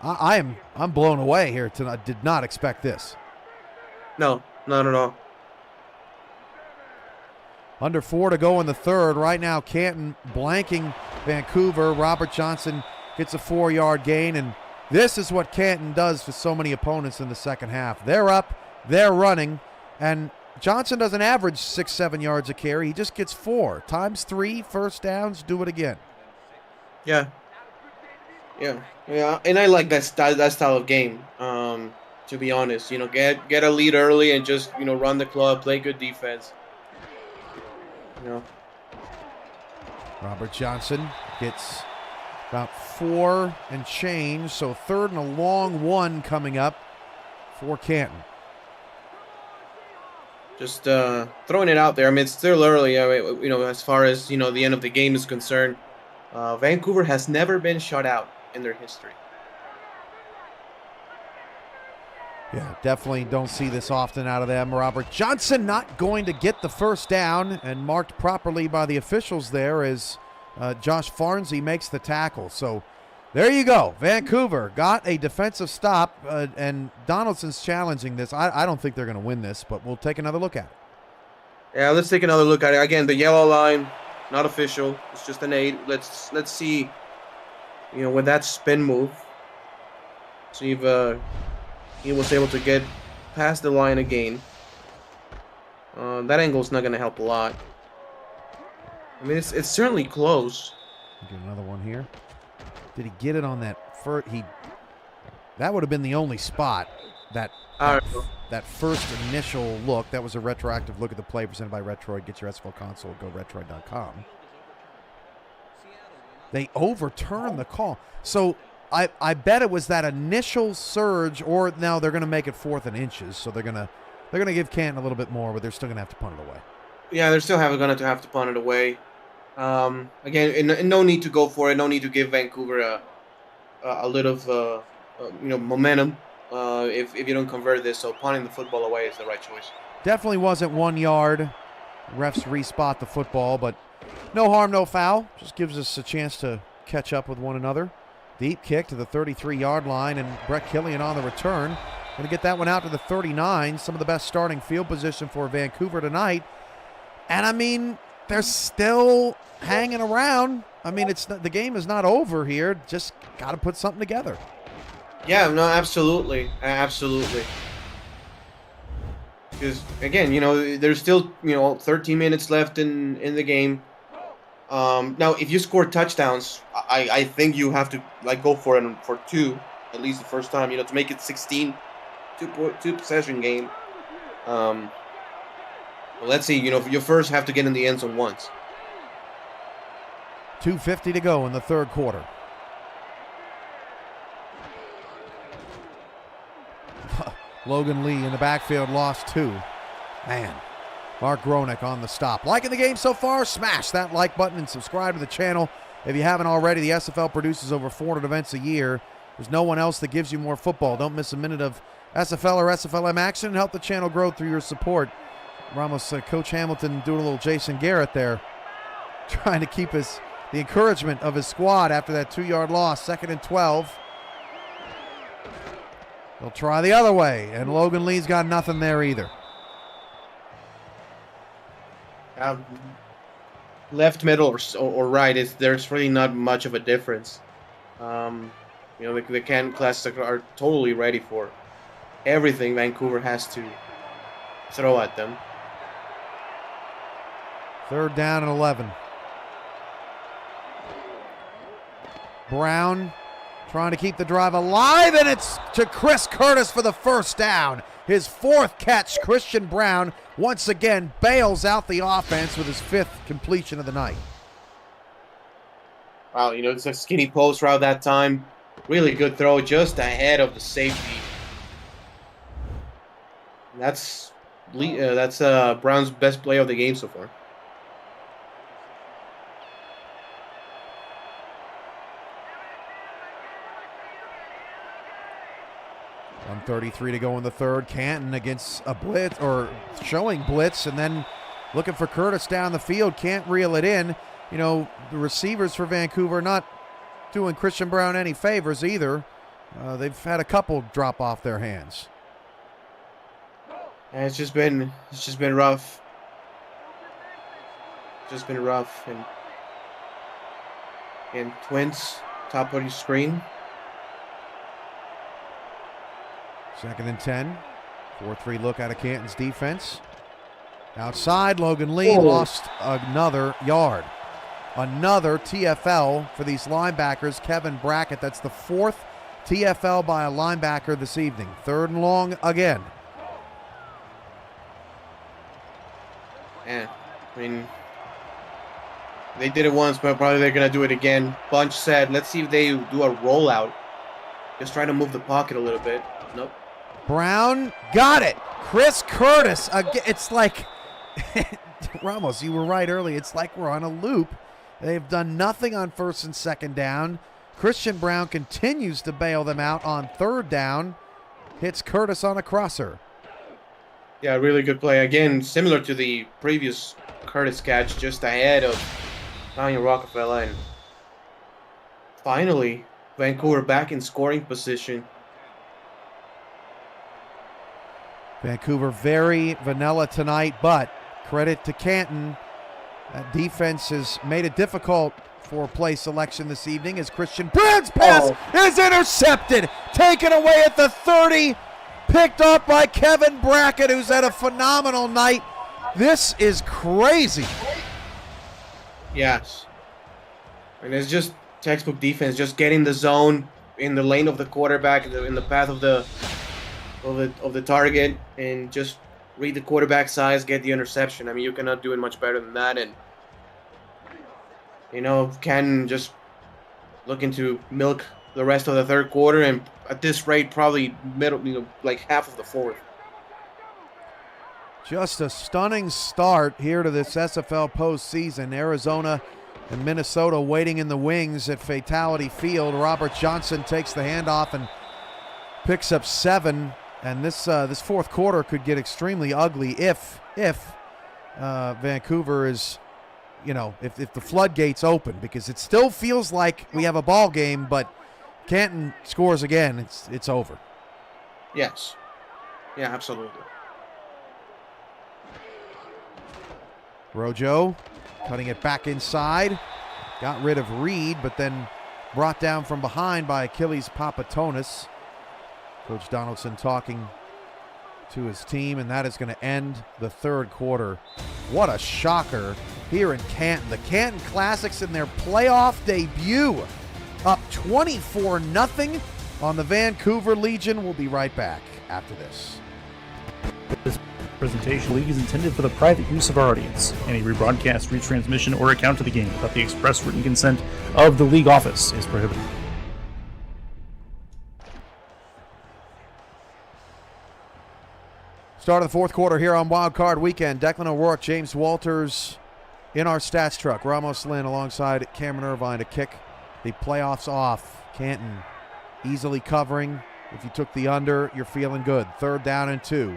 I'm blown away here tonight. Did not expect this. No, not at all. Under 4 to go in the 3rd. Right now, Canton blanking Vancouver. Robert Johnson gets a 4-yard gain, and this is what Canton does for so many opponents in the second half. They're up, they're running, and Johnson doesn't average 6-7 yards a carry. He just gets 4 times 3 first downs. Do it again. Yeah. And I like that style of game. To be honest, get a lead early and just run the club, play good defense. Robert Johnson gets about 4 and change, so 3rd and a long 1 coming up for Canton. Just throwing it out there. I mean, it's still early. As far as the end of the game is concerned, Vancouver has never been shut out in their history. Yeah, definitely don't see this often out of them. Robert Johnson not going to get the first down, and marked properly by the officials there as Josh Farnsey makes the tackle. So there you go. Vancouver got a defensive stop, and Donaldson's challenging this. I don't think they're going to win this, but we'll take another look at it. Yeah, let's take another look at it. Again, the yellow line, not official. It's just an 8. Let's see, with that spin move, see if he was able to get past the line again. That angle's not going to help a lot. I mean, it's certainly close. Get another one here. Did he get it on that first? That would have been the only spot. That first initial look. That was a retroactive look at the play presented by Retroid. Get your SFL console. Go Retroid.com. They overturned the call. So I bet it was that initial surge, or now they're going to make it 4th and inches. So they're going to give Canton a little bit more, but they're still going to have to punt it away. Yeah, they're still going to have to punt it away. Again, no need to go for it. No need to give Vancouver a little momentum if you don't convert this. So punting the football away is the right choice. Definitely wasn't 1 yard. Refs respot the football, but no harm, no foul. Just gives us a chance to catch up with one another. Deep kick to the 33-yard line, and Brett Killian on the return. Going to get that one out to the 39. Some of the best starting field position for Vancouver tonight. And, I mean, they're still hanging around. I mean, the game is not over here. Just got to put something together. Yeah, no, absolutely. Absolutely. Because, again, there's still, 13 minutes left in the game. Now, if you score touchdowns, I think you have to go for it for 2, at least the first time, to make it 16, two possession game. Well, let's see. You first have to get in the end zone once. 2:50 to go in the 3rd quarter. Logan Lee in the backfield lost 2. Man. Mark Gronick on the stop. Liking the game so far? Smash that like button and subscribe to the channel. If you haven't already, the SFL produces over 400 events a year. There's no one else that gives you more football. Don't miss a minute of SFL or SFLM action, and help the channel grow through your support. Ramos, Coach Hamilton doing a little Jason Garrett there, trying to keep the encouragement of his squad after that 2-yard loss. 2nd and 12. They'll try the other way, and Logan Lee's got nothing there either. Left, middle, or right, there's really not much of a difference. The Canton classes are totally ready for everything Vancouver has to throw at them. 3rd down and 11. Brown trying to keep the drive alive, and it's to Chris Curtis for the first down. His 4th catch. Christian Brown once again bails out the offense with his 5th completion of the night. Wow, it's a skinny post route that time. Really good throw, just ahead of the safety. That's Brown's best play of the game so far. .133 to go in the 3rd. Canton against a blitz, or showing blitz, and then looking for Curtis down the field. Can't reel it in. The receivers for Vancouver not doing Christian Brown any favors either. They've had a couple drop off their hands. And it's just been rough. And Twins, top of your screen. 2nd and 10. 4-3 look out of Canton's defense. Outside, Logan Lee lost another yard. Another TFL for these linebackers. Kevin Brackett, that's the 4th TFL by a linebacker this evening. 3rd and long again. Yeah, I mean, they did it once, but probably they're going to do it again. Bunch said, let's see if they do a rollout. Just try to move the pocket a little bit. Nope. Brown got it. Chris Curtis. Again, it's like, Ramos, you were right early. It's like we're on a loop. They've done nothing on 1st and 2nd down. Christian Brown continues to bail them out on 3rd down. Hits Curtis on a crosser. Yeah, really good play. Again, similar to the previous Curtis catch, just ahead of Daniel Rockefeller. And finally, Vancouver back in scoring position. Vancouver very vanilla tonight, but credit to Canton. That defense has made it difficult for play selection this evening as Christian Brown's pass is intercepted. Taken away at the 30. Picked up by Kevin Brackett, who's had a phenomenal night. This is crazy. Yes. And it's just textbook defense, just getting the zone in the lane of the quarterback, in the path of the target, and just read the quarterback size, get the interception. I mean, you cannot do it much better than that. And you know, Canton just looking to milk the rest of the 3rd quarter, and at this rate, probably middle, like half of the 4th. Just a stunning start here to this SFL postseason. Arizona and Minnesota waiting in the wings at Fatality Field. Robert Johnson takes the handoff and picks up 7. And this 4th quarter could get extremely ugly if Vancouver is, if the floodgates open, because it still feels like we have a ball game, but Canton scores again, it's over. Yes. Yeah, absolutely. Rojo cutting it back inside. Got rid of Reed, but then brought down from behind by Achilles Papatonis. Coach Donaldson talking to his team, and that is going to end the 3rd quarter. What a shocker here in Canton. The Canton Classics in their playoff debut. Up 24-0 on the Vancouver Legion. We'll be right back after this. This presentation league is intended for the private use of our audience. Any rebroadcast, retransmission, or account of the game without the express written consent of the league office is prohibited. Start of the 4th quarter here on Wild Card Weekend. Declan O'Rourke, James Walters in our stats truck. Ramos Lynn alongside Cameron Irvine to kick the playoffs off. Canton easily covering. If you took the under, you're feeling good. 3rd down and 2.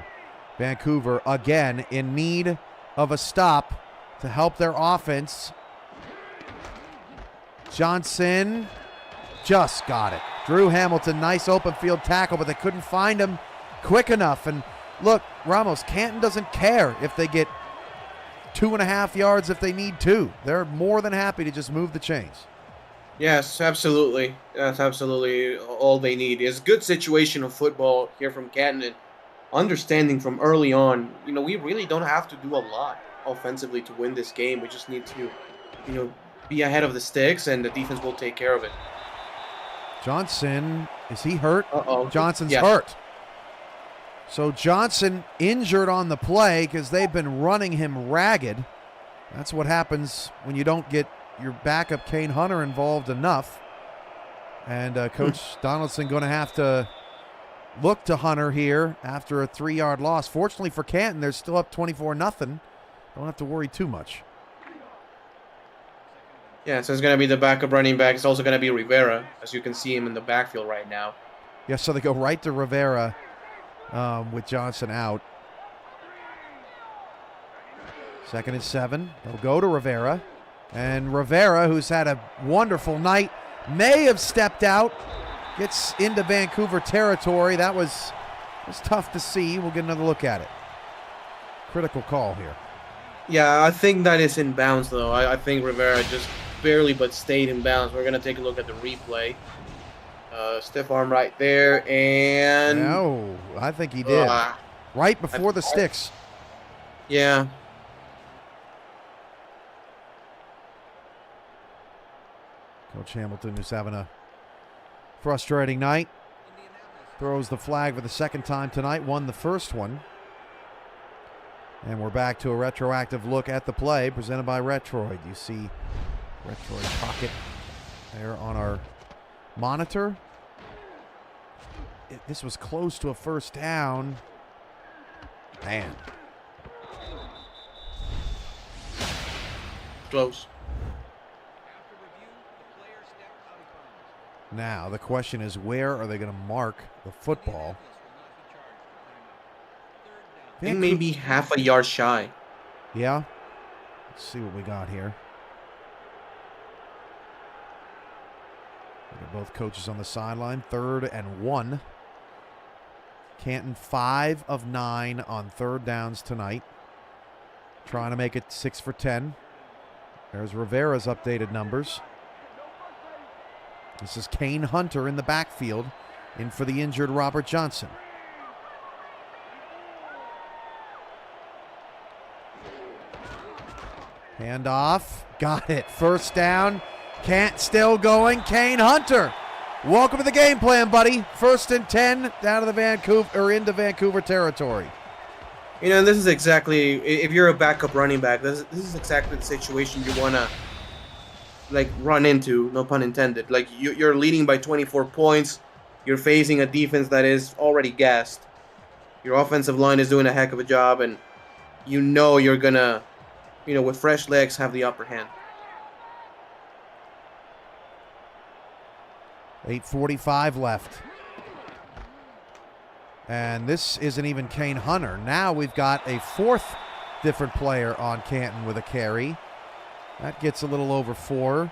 Vancouver again in need of a stop to help their offense. Johnson just got it. Drew Hamilton, nice open field tackle, but they couldn't find him quick enough. And look, Ramos, Canton doesn't care if they get 2.5 yards if they need 2. They're more than happy to just move the chains. Yes, absolutely. That's absolutely all they need. It's good situational football here from Canton, and understanding from early on, we really don't have to do a lot offensively to win this game. We just need to, be ahead of the sticks, and the defense will take care of it. Johnson, is he hurt? Uh-oh. Johnson's Yes. hurt. So Johnson injured on the play because they've been running him ragged. That's what happens when you don't get your backup Kane Hunter involved enough. And Coach Donaldson going to have to look to Hunter here after a 3-yard loss. Fortunately for Canton, they're still up 24-0. Don't have to worry too much. Yeah, so it's going to be the backup running back. It's also going to be Rivera, as you can see him in the backfield right now. Yeah, so they go right to Rivera with Johnson out. 2nd and 7. They'll go to Rivera. And Rivera, who's had a wonderful night, may have stepped out, gets into Vancouver territory. That was tough to see. We'll get another look at it. Critical call here. Yeah, I think that is in bounds, though. I think Rivera just barely but stayed in bounds. We're going to take a look at the replay. Stiff arm right there, and... No, I think he did. Right before the sticks. Yeah, Coach Hamilton, who's having a frustrating night, throws the flag for the second time tonight, won the first one. And we're back to a retroactive look at the play presented by Retroid. You see Retroid pocket there on our monitor. This was close to a first down. Man. Close. Now, the question is, where are they going to mark the football? I think maybe half a yard shy. Yeah. Let's see what we got here. We got both coaches on the sideline. 3rd and 1. Canton 5 of 9 on 3rd downs tonight. Trying to make it 6 for 10. There's Rivera's updated numbers. This is Kane Hunter in the backfield, in for the injured Robert Johnson. Handoff. Got it. First down. Can't still going. Kane Hunter. Welcome to the game plan, buddy. 1st and 10 down to the Vancouver or into Vancouver territory. You know, this is exactly, if you're a backup running back, this is exactly the situation you want to, like, run into, no pun intended. Like, you're leading by 24 points. You're facing a defense that is already gassed. Your offensive line is doing a heck of a job, and you know you're going to, you know, with fresh legs, have the upper hand. 8:45 left. And this isn't even Kane Hunter. Now we've got a 4th different player on Canton with a carry. That gets a little over 4.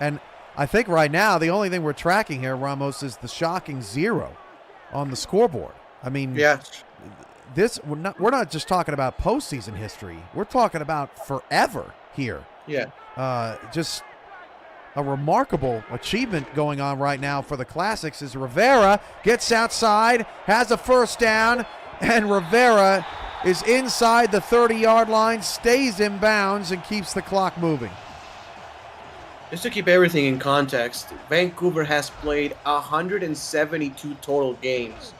And I think right now the only thing we're tracking here, Ramos, is the shocking 0 on the scoreboard. I mean, yeah. We're not just talking about postseason history. We're talking about forever here. Yeah. Just a remarkable achievement going on right now for the Classics as Rivera gets outside, has a first down, and Rivera is inside the 30-yard line, stays in bounds, and keeps the clock moving. Just to keep everything in context, Vancouver has played 172 total games.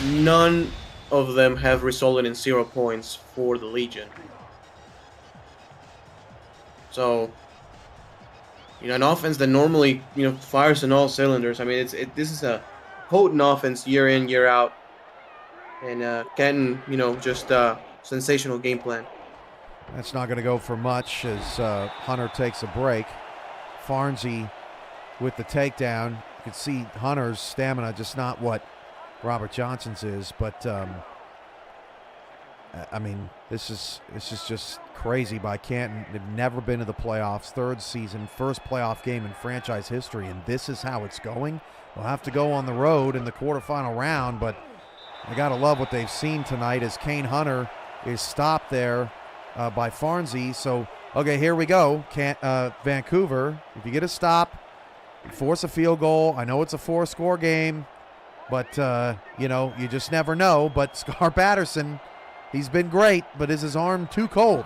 None of them have resulted in 0 points for the Legion. So, you know, an offense that normally, you know, fires on all cylinders. I mean, this is a potent offense year in, year out. And Canton, you know, just sensational game plan. That's not going to go for much as Hunter takes a break. Farnsey with the takedown. You can see Hunter's stamina just not what Robert Johnson's is, but I mean, this is just crazy by Canton. They've never been to the playoffs. 3rd season, 1st playoff game in franchise history, and this is how it's going. They'll have to go on the road in the quarterfinal round, but I got to love what they've seen tonight as Kane Hunter is stopped there by Farnsey. So, okay, here we go. Vancouver, if you get a stop, force a field goal. I know it's a 4-score game, but, you know, you just never know. But Scar Patterson, he's been great, but is his arm too cold?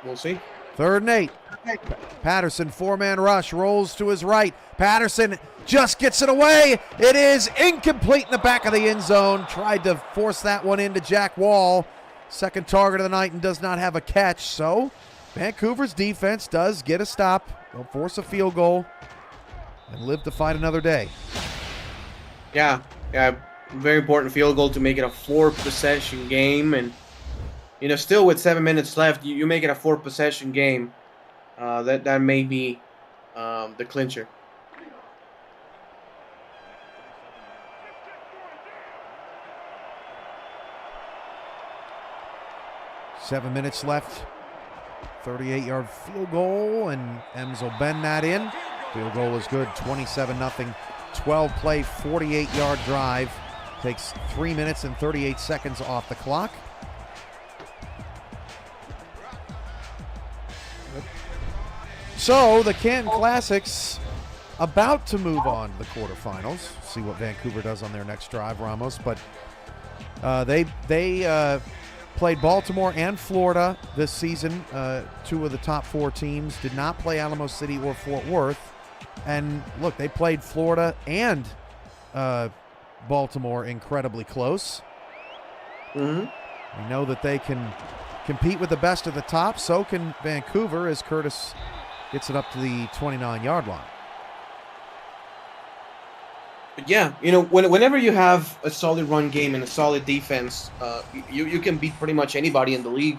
We'll see. 3rd and 8. Patterson, 4-man rush, rolls to his right. Patterson just gets it away. It is incomplete in the back of the end zone. Tried to force that one into Jack Wall. 2nd target of the night and does not have a catch. So Vancouver's defense does get a stop. They'll force a field goal and live to fight another day. Yeah. Very important field goal to make it a 4-possession game. And, you know, still with 7 minutes left, you make it a 4-possession game. That may be the clincher. Seven minutes left. 38-yard field goal, and Ems will bend that in. Field goal is good. 27-0. 12-play, 48-yard drive. Takes 3 minutes and 38 seconds off the clock. So the Canton Classics about to move on to the quarterfinals. See what Vancouver does on their next drive, Ramos. But they played Baltimore and Florida this season, 2 of the top 4 teams. Did not play Alamo City or Fort Worth. And look, they played Florida and Baltimore incredibly close. Mm-hmm. We know that they can compete with the best of the top. So can Vancouver, as Curtis gets it up to the 29-yard line. But yeah, you know, whenever you have a solid run game and a solid defense, you can beat pretty much anybody in the league,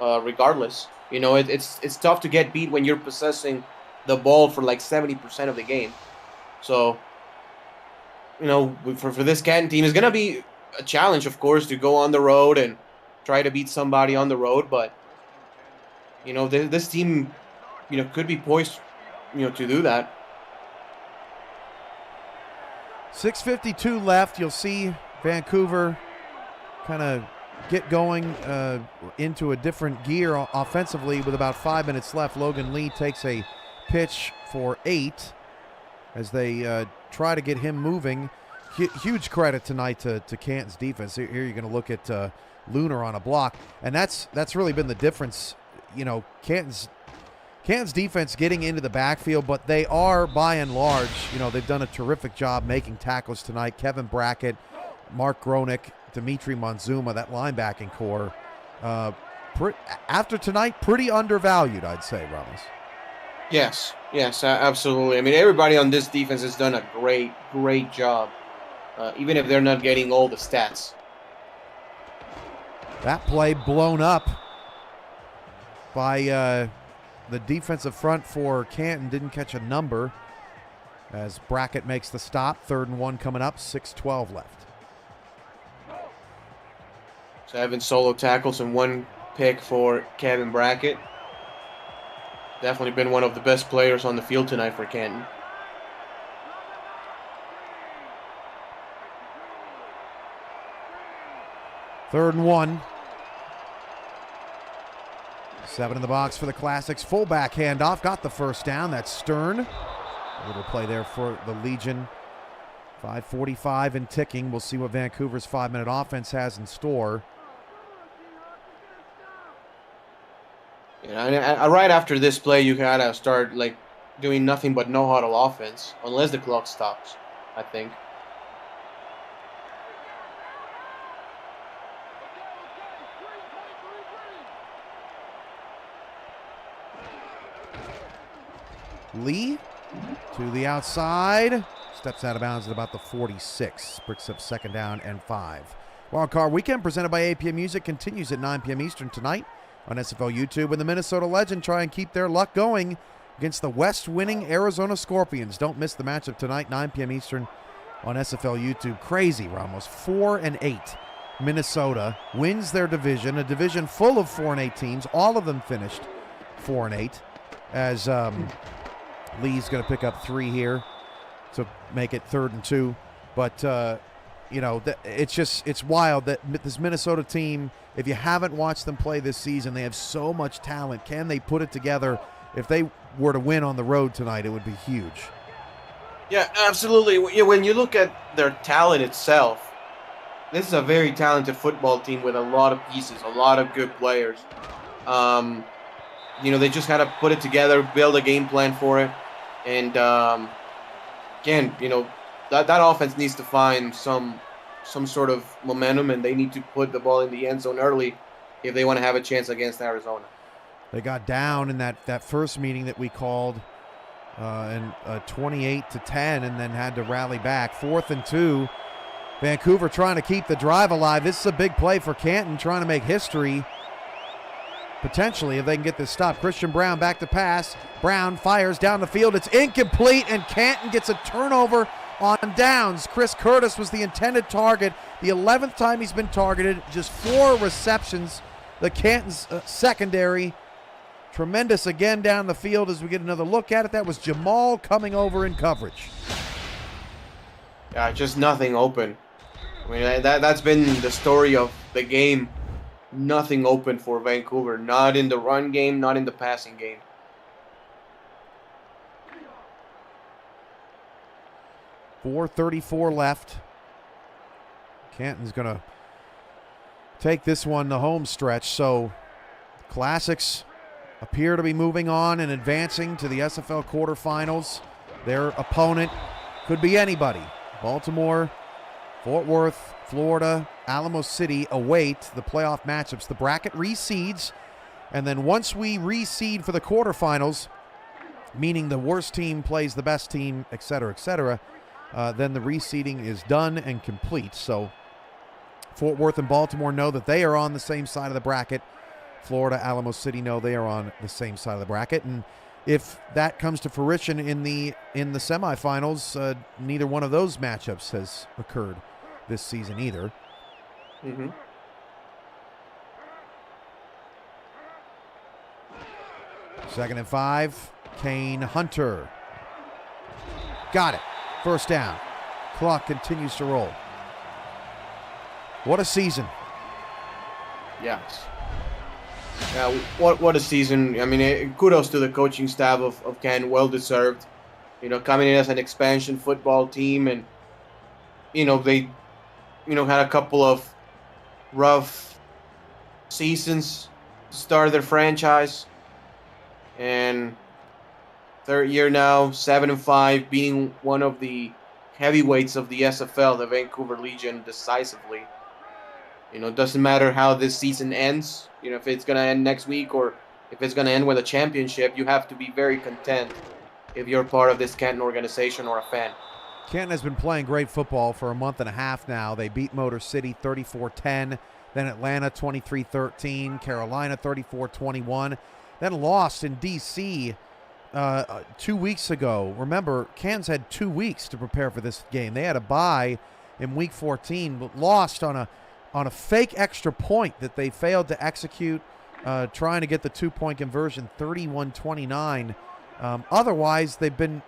regardless. You know, it's tough to get beat when you're possessing the ball for like 70% of the game. So, you know, for this Canton team, it's going to be a challenge, of course, to go on the road and try to beat somebody on the road. But, you know, this team, you know, could be poised, you know, to do that. 6:52 left. You'll see Vancouver kind of get going into a different gear offensively with about 5 minutes left. Logan Lee takes a pitch for 8 as they try to get him moving. Huge credit tonight to Canton's defense. Here you're going to look at Lunar on a block, and that's really been the difference. You know, Canton's defense getting into the backfield, but they are, by and large, you know, they've done a terrific job making tackles tonight. Kevin Brackett, Mark Gronick, Dimitri Monzuma, that linebacking core. After tonight, pretty undervalued, I'd say, Ramos. Yes, absolutely. I mean, everybody on this defense has done a great job, even if they're not getting all the stats. That play blown up by the defensive front for Canton. Didn't catch a number as Brackett makes the stop. 3rd and 1 coming up, 6:12 left. 7 solo tackles and 1 pick for Kevin Brackett. Definitely been one of the best players on the field tonight for Canton. Third and 1. 7 in the box for the Classics. Fullback handoff. Got the first down. That's Stern. A little play there for the Legion. 5:45 and ticking. We'll see what Vancouver's 5-minute offense has in store. Yeah, and right after this play, you gotta start like doing nothing but no huddle offense, unless the clock stops, I think. Lee to the outside. Steps out of bounds at about the 46. Bricks up 2nd down and 5. Wildcard Weekend presented by APM Music continues at 9 p.m. Eastern tonight on SFL YouTube. And the Minnesota Legend try and keep their luck going against the West-winning Arizona Scorpions. Don't miss the matchup tonight, 9 p.m. Eastern on SFL YouTube. Crazy, Ramos. 4-8. Minnesota wins their division, a division full of 4-8 teams. All of them finished 4-8 as Lee's going to pick up 3 here to make it 3rd and 2. But, you know, it's wild that this Minnesota team, if you haven't watched them play this season, they have so much talent. Can they put it together? If they were to win on the road tonight, it would be huge. Yeah, absolutely. When you look at their talent itself, this is a very talented football team with a lot of pieces, a lot of good players. You know, they just got to put it together, build a game plan for it. And, again, you know, that offense needs to find some sort of momentum, and they need to put the ball in the end zone early if they want to have a chance against Arizona. They got down in that first meeting that we called, and 28-10, and then had to rally back. 4th and 2. Vancouver trying to keep the drive alive. This is a big play for Canton, trying to make history. Potentially, if they can get this stop. Christian Brown back to pass. Brown fires down the field. It's incomplete, and Canton gets a turnover on downs. Chris Curtis was the intended target. The 11th time he's been targeted. Just 4 receptions. The Canton's secondary. Tremendous again down the field as we get another look at it. That was Jamal coming over in coverage. Yeah, just nothing open. I mean, that's been the story of the game. Nothing open for Vancouver. Not in the run game, not in the passing game. .434 left. Canton's going to take this one the home stretch. So Classics appear to be moving on and advancing to the SFL quarterfinals. Their opponent could be anybody. Baltimore, Fort Worth, Florida, Alamo City await the playoff matchups. The bracket reseeds, and then once we reseed for the quarterfinals, meaning the worst team plays the best team, et cetera, then the reseeding is done and complete. So Fort Worth and Baltimore know that they are on the same side of the bracket. Florida, Alamo City know they are on the same side of the bracket. And if that comes to fruition in the semifinals, neither one of those matchups has occurred this season either. Mm-hmm. Second and 5, Kane Hunter. Got it. First down. Clock continues to roll. What a season. Yes. Yeah, what a season. I mean, kudos to the coaching staff of Canton, well deserved. You know, coming in as an expansion football team, and they had a couple of rough seasons to start their franchise, and third year now, 7-5, beating one of the heavyweights of the SFL, the Vancouver Legion, decisively. It doesn't matter how this season ends. If it's going to end next week or if it's going to end with a championship, you have to be very content if you're part of this Canton organization or a fan. Canton has been playing great football for a month and a half now. They beat Motor City 34-10, then Atlanta 23-13, Carolina 34-21, then lost in D.C. 2 weeks ago. Remember, Canton's had 2 weeks to prepare for this game. They had a bye in Week 14, but lost on a fake extra point that they failed to execute, trying to get the 2-point conversion, 31-29. Otherwise, they've been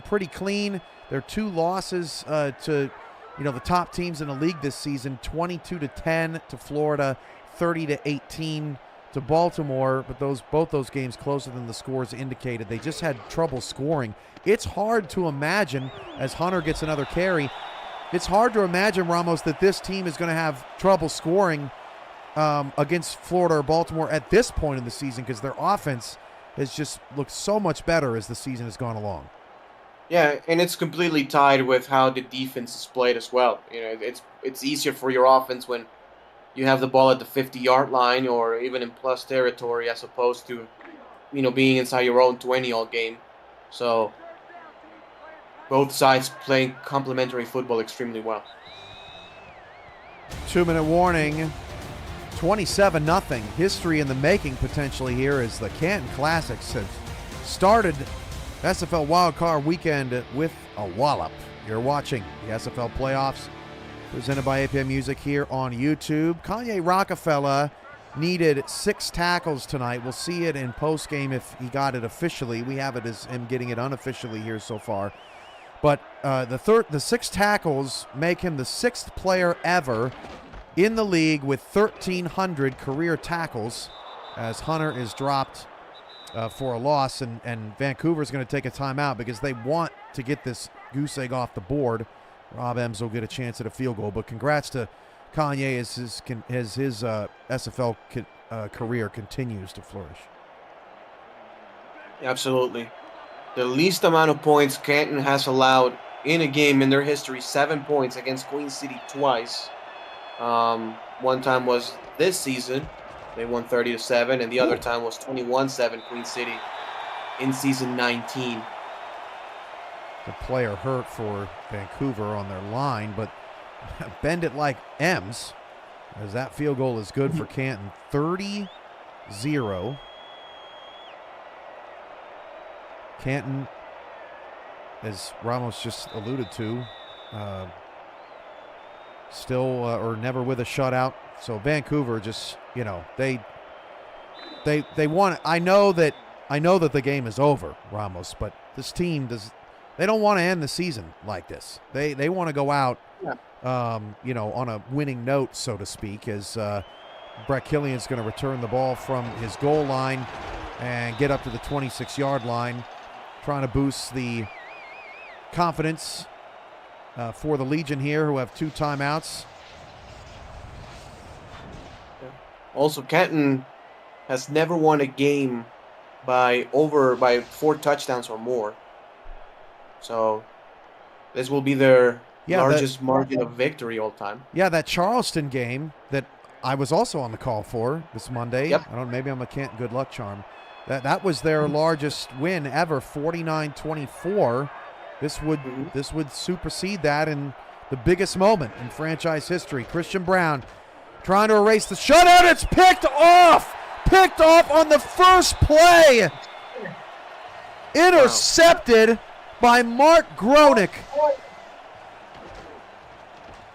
pretty clean. Their 2 losses to the top teams in the league this season, 22-10 to Florida, 30-18 to Baltimore, but both those games closer than the scores indicated. They just had trouble scoring. It's hard to imagine, as Hunter gets another carry, it's hard to imagine, Ramos, that this team is going to have trouble scoring against Florida or Baltimore at this point in the season, because their offense has just looked so much better as the season has gone along. Yeah, and it's completely tied with how the defense is played as well. It's easier for your offense when you have the ball at the 50-yard line or even in plus territory, as opposed to being inside your own 20 all game. So both sides playing complementary football extremely well. 2-minute warning. 27-0. History in the making potentially here, as the Canton Classics have started SFL Wildcard Weekend with a wallop. You're watching the SFL Playoffs presented by APM Music here on YouTube. Kanye Rockefeller needed 6 tackles tonight. We'll see it in postgame if he got it officially. We have it as him getting it unofficially here so far. But the 6 tackles make him the 6th player ever in the league with 1,300 career tackles, as Hunter is dropped for a loss, and Vancouver's going to take a timeout because they want to get this goose egg off the board. Rob Ems will get a chance at a field goal, but congrats to Kanye as his SFL career continues to flourish. Absolutely. The least amount of points Canton has allowed in a game in their history, 7 points against Queen City twice. One time was this season. They won 30-7, and the other time was 21-7 Queen City in season 19. The player hurt for Vancouver on their line, but bend it like M's, as that field goal is good for Canton. 30-0. Canton, as Ramos just alluded to, still or never with a shutout. So Vancouver just, they want. I know that the game is over, Ramos, but this team they don't want to end the season like this. They want to go out, on a winning note, so to speak, as Brett Killian's going to return the ball from his goal line and get up to the 26-yard line, trying to boost the confidence for the Legion here, who have 2 timeouts. Also, Canton has never won a game by 4 touchdowns or more. So this will be their largest margin of victory all time. Yeah, that Charleston game that I was also on the call for this Monday. Yep. I don't know, maybe I'm a Canton good luck charm. That was their largest win ever, 49-24. This would supersede that in the biggest moment in franchise history. Christian Brown trying to erase the shutout. It's picked off on the first play. Intercepted by Mark Gronick.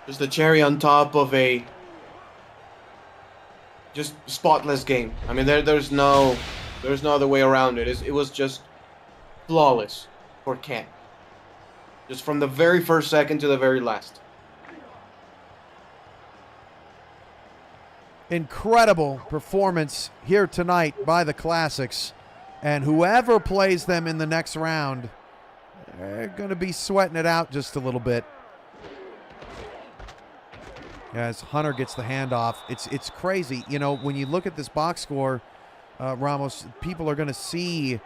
Just the cherry on top of a just spotless game. I mean, there's no other way around it. It was just flawless for Canton. Just from the very first second to the very last. Incredible performance here tonight by the Classics. And whoever plays them in the next round, they're going to be sweating it out just a little bit. As Hunter gets the handoff, it's crazy. You know, when you look at this box score, Ramos, people are going to see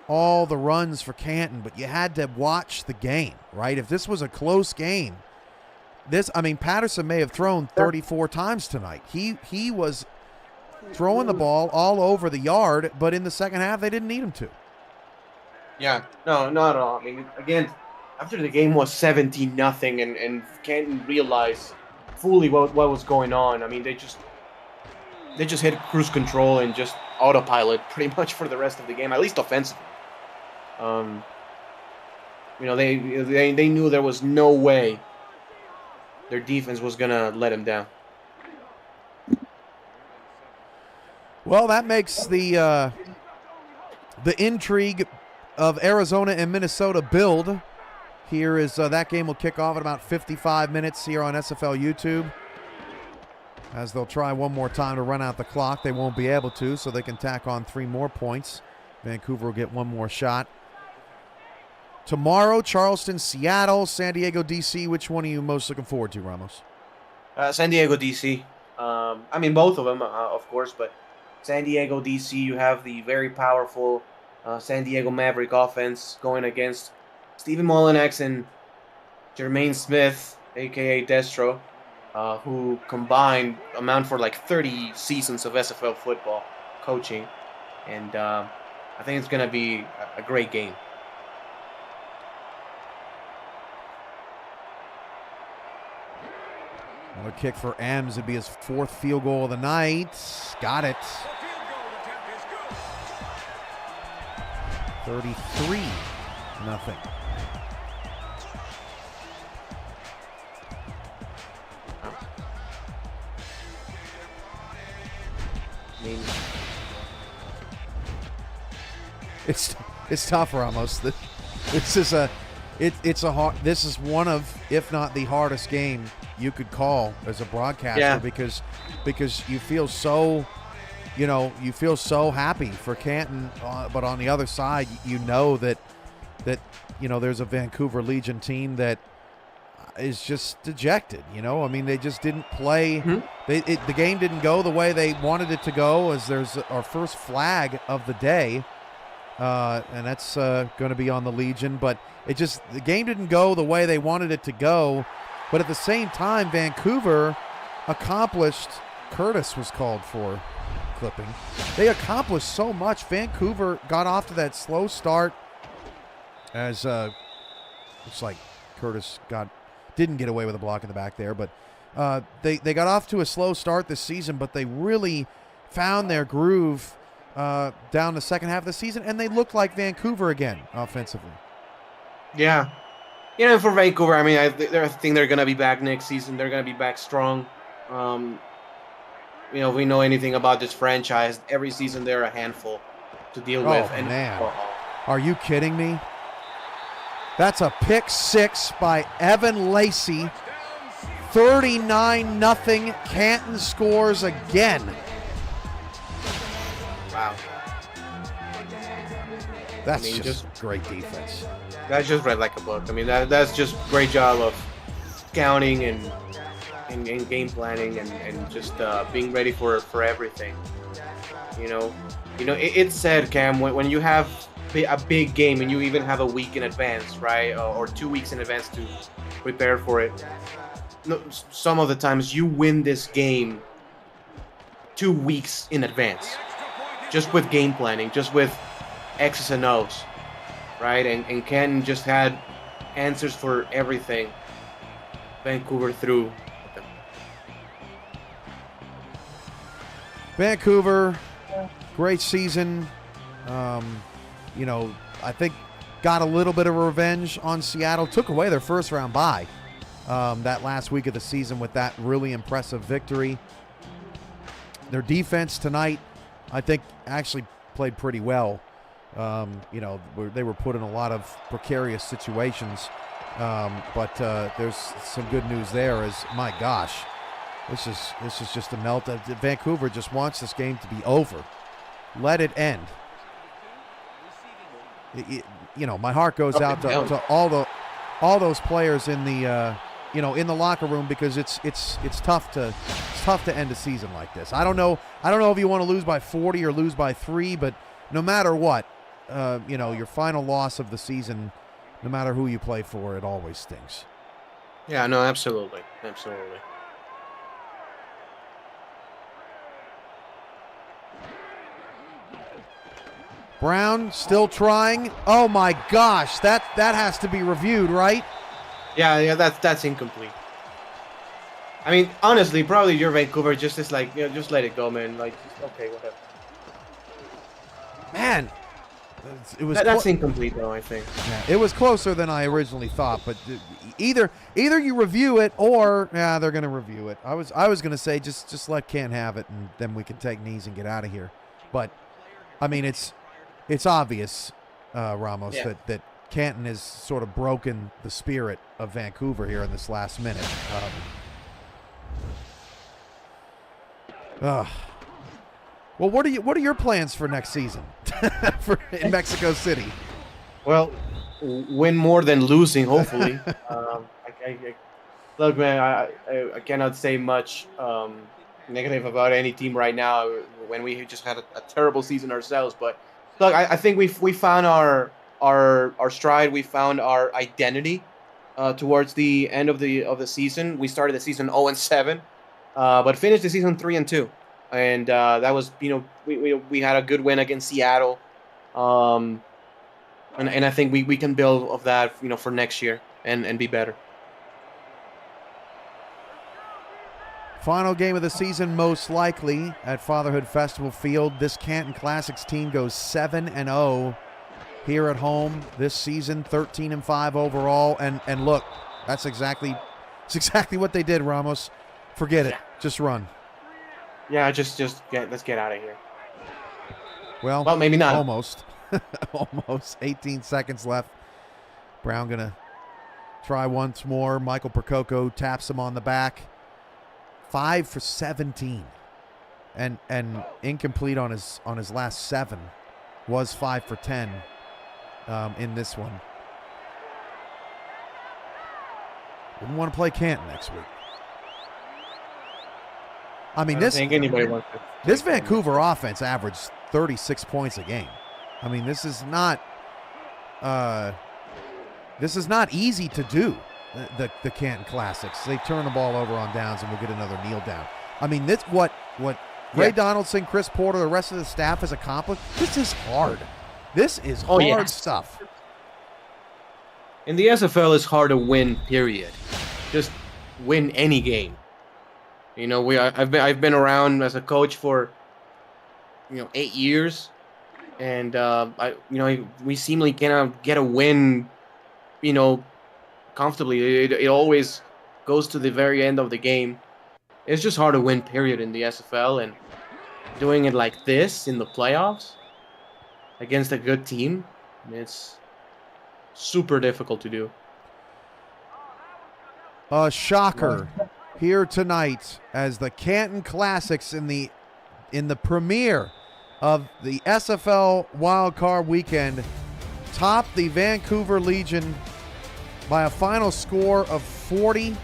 all the runs for Canton, but you had to watch the game, right? If this was a close game, Patterson may have thrown 34 times tonight. He was throwing the ball all over the yard, but in the second half, they didn't need him to. Yeah, no, not at all. I mean, again, after the game was 17-0, and Canton realized fully what was going on. I mean, they just hit cruise control and just autopilot pretty much for the rest of the game, at least offensively. They knew there was no way their defense was gonna let them down. Well, that makes the intrigue of Arizona and Minnesota build. Here is that game will kick off in about 55 minutes here on SFL YouTube. As they'll try one more time to run out the clock. They won't be able to, so they can tack on 3 more points. Vancouver will get one more shot. Tomorrow, Charleston, Seattle, San Diego, D.C. Which one are you most looking forward to, Ramos? San Diego, D.C. Both of them, of course, but San Diego, D.C., you have the very powerful San Diego Maverick offense going against Stephen Molinax and Jermaine Smith, a.k.a. Destro, who combined amount for like 30 seasons of SFL football coaching. And I think it's going to be a great game. Another kick for Ems. It'd be his 4th field goal of the night. Got it. 33-0. It's tough, Ramos. This is one of, if not the hardest game you could call as a broadcaster, because you feel so happy for Canton, but on the other side, that there's a Vancouver Legion team that is just dejected. They just didn't play. The game didn't go the way they wanted it to go. As there's our first flag of the day, and that's going to be on the Legion. But the game didn't go the way they wanted it to go. But at the same time, Vancouver accomplished. Curtis was called for clipping. They accomplished so much. Vancouver got off to that slow start, as looks like Curtis didn't get away with a block in the back there, but they got off to a slow start this season, but they really found their groove down the second half of the season, and they looked like Vancouver again offensively. Yeah. For Vancouver, I think they're going to be back next season. They're going to be back strong. If we know anything about this franchise, every season they're a handful to deal with. Oh, man. Are you kidding me? That's a pick 6 by Evan Lacey. 39-0. Canton scores again. Wow. That's just great defense. That's just read like a book. That's just great job of scouting and in game planning and just being ready for everything. You know, it's sad, Cam, when you have a big game and you even have a week in advance, right, or 2 weeks in advance to prepare for it. No, some of the times you win this game 2 weeks in advance, just with game planning, just with X's and O's, right? And Canton just had answers for everything. Vancouver threw. Vancouver, great season. I think got a little bit of revenge on Seattle. Took away their first round bye that last week of the season with that really impressive victory. Their defense tonight, I think, actually played pretty well. They were put in a lot of precarious situations. But there's some good news there as, my gosh, this is just a meltdown. Vancouver just wants this game to be over. Let it end. My heart goes out to all those players in the in the locker room, because it's tough to end a season like this. I don't know if you want to lose by 40 or lose by 3, but no matter what, your final loss of the season, no matter who you play for, it always stings. Yeah, no, absolutely. Brown still trying. Oh my gosh, that has to be reviewed, right? Yeah, that's incomplete. I mean, honestly, probably your Vancouver just is like, just let it go, man. Like, okay, whatever. Man, it was that's incomplete, though, I think. Yeah, it was closer than I originally thought, but either you review it or they're going to review it. I was going to say just let Canton have it, and then we can take knees and get out of here. But I mean, it's obvious, Ramos, that Canton has sort of broken the spirit of Vancouver here in this last minute. Well, what are your plans for next season in Mexico City? Well, win more than losing, hopefully. Look, man, I cannot say much negative about any team right now when we just had a terrible season ourselves. But look, I think we found our stride. We found our identity towards the end of the season. We started the season 0-7, but finished the season 3-2. And that was, we had a good win against Seattle, and I think we can build off that, for next year and be better. Final game of the season, most likely at Fatherhood Festival Field. This Canton Classics team goes 7-0 here at home this season, 13-5 overall. And look, it's exactly what they did, Ramos. Forget it, just run. Yeah, let's get out of here. Well, maybe not. Almost. Almost. 18 seconds left. Brown going to try once more. Michael Percoco taps him on the back. 5 for 17. And incomplete on his last 7. Was 5 for 10 in this one. Wouldn't want to play Canton next week. I mean, I don't think anybody wants to. This Vancouver offense averaged 36 points a game. I mean, this is not easy to do. The Canton Classics. They turn the ball over on downs, and we'll get another kneel down. I mean, this what Ray Donaldson, Chris Porter, the rest of the staff has accomplished. This is hard. This is hard stuff. In the SFL, it's hard to win. Period. Just win any game. I've been around as a coach for 8 years, and we seemingly cannot get a win, comfortably. It always goes to the very end of the game. It's just hard to win, period, in the SFL, and doing it like this in the playoffs against a good team, it's super difficult to do. A shocker here tonight as the Canton Classics in the premiere of the SFL Wildcard Weekend top the Vancouver Legion by a final score of 40-0.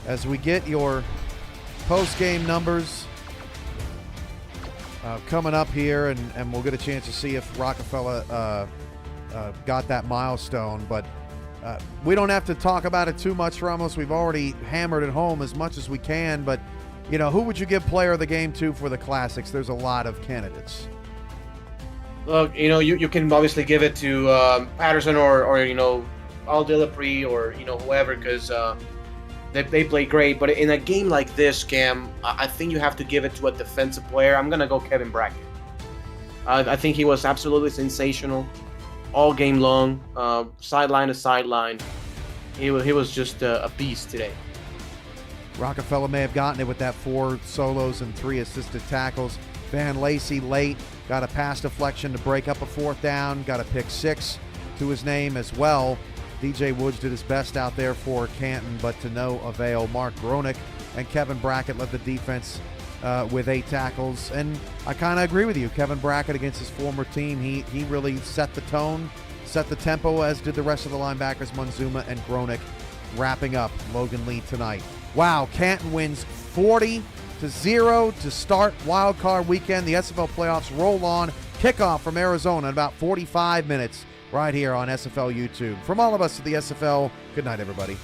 as we get your post-game numbers coming up here, and we'll get a chance to see if Rockefeller got that milestone. But we don't have to talk about it too much, Ramos. We've already hammered it home as much as we can. But, who would you give player of the game to for the Classics? There's a lot of candidates. Look, you can obviously give it to Patterson or Al Delapre or whoever, because they play great. But in a game like this, Cam, I think you have to give it to a defensive player. I'm gonna go Kevin Brackett. I think he was absolutely sensational all game long, sideline to sideline. He was just a beast today. Rockefeller may have gotten it with that 4 solos and 3 assisted tackles. Van Lacey late got a pass deflection to break up a 4th down, got a pick 6 to his name as well. DJ Woods did his best out there for Canton, but to no avail. Mark Gronick and Kevin Brackett led the defense with 8 tackles. And I kind of agree with you. Kevin Brackett against his former team, he really set the tone, set the tempo, as did the rest of the linebackers, Monzuma and Gronick, wrapping up Logan Lee tonight. Wow, Canton wins 40-0 to start Wild Card Weekend. The SFL playoffs roll on. Kickoff from Arizona in about 45 minutes right here on SFL YouTube. From all of us at the SFL, good night, everybody.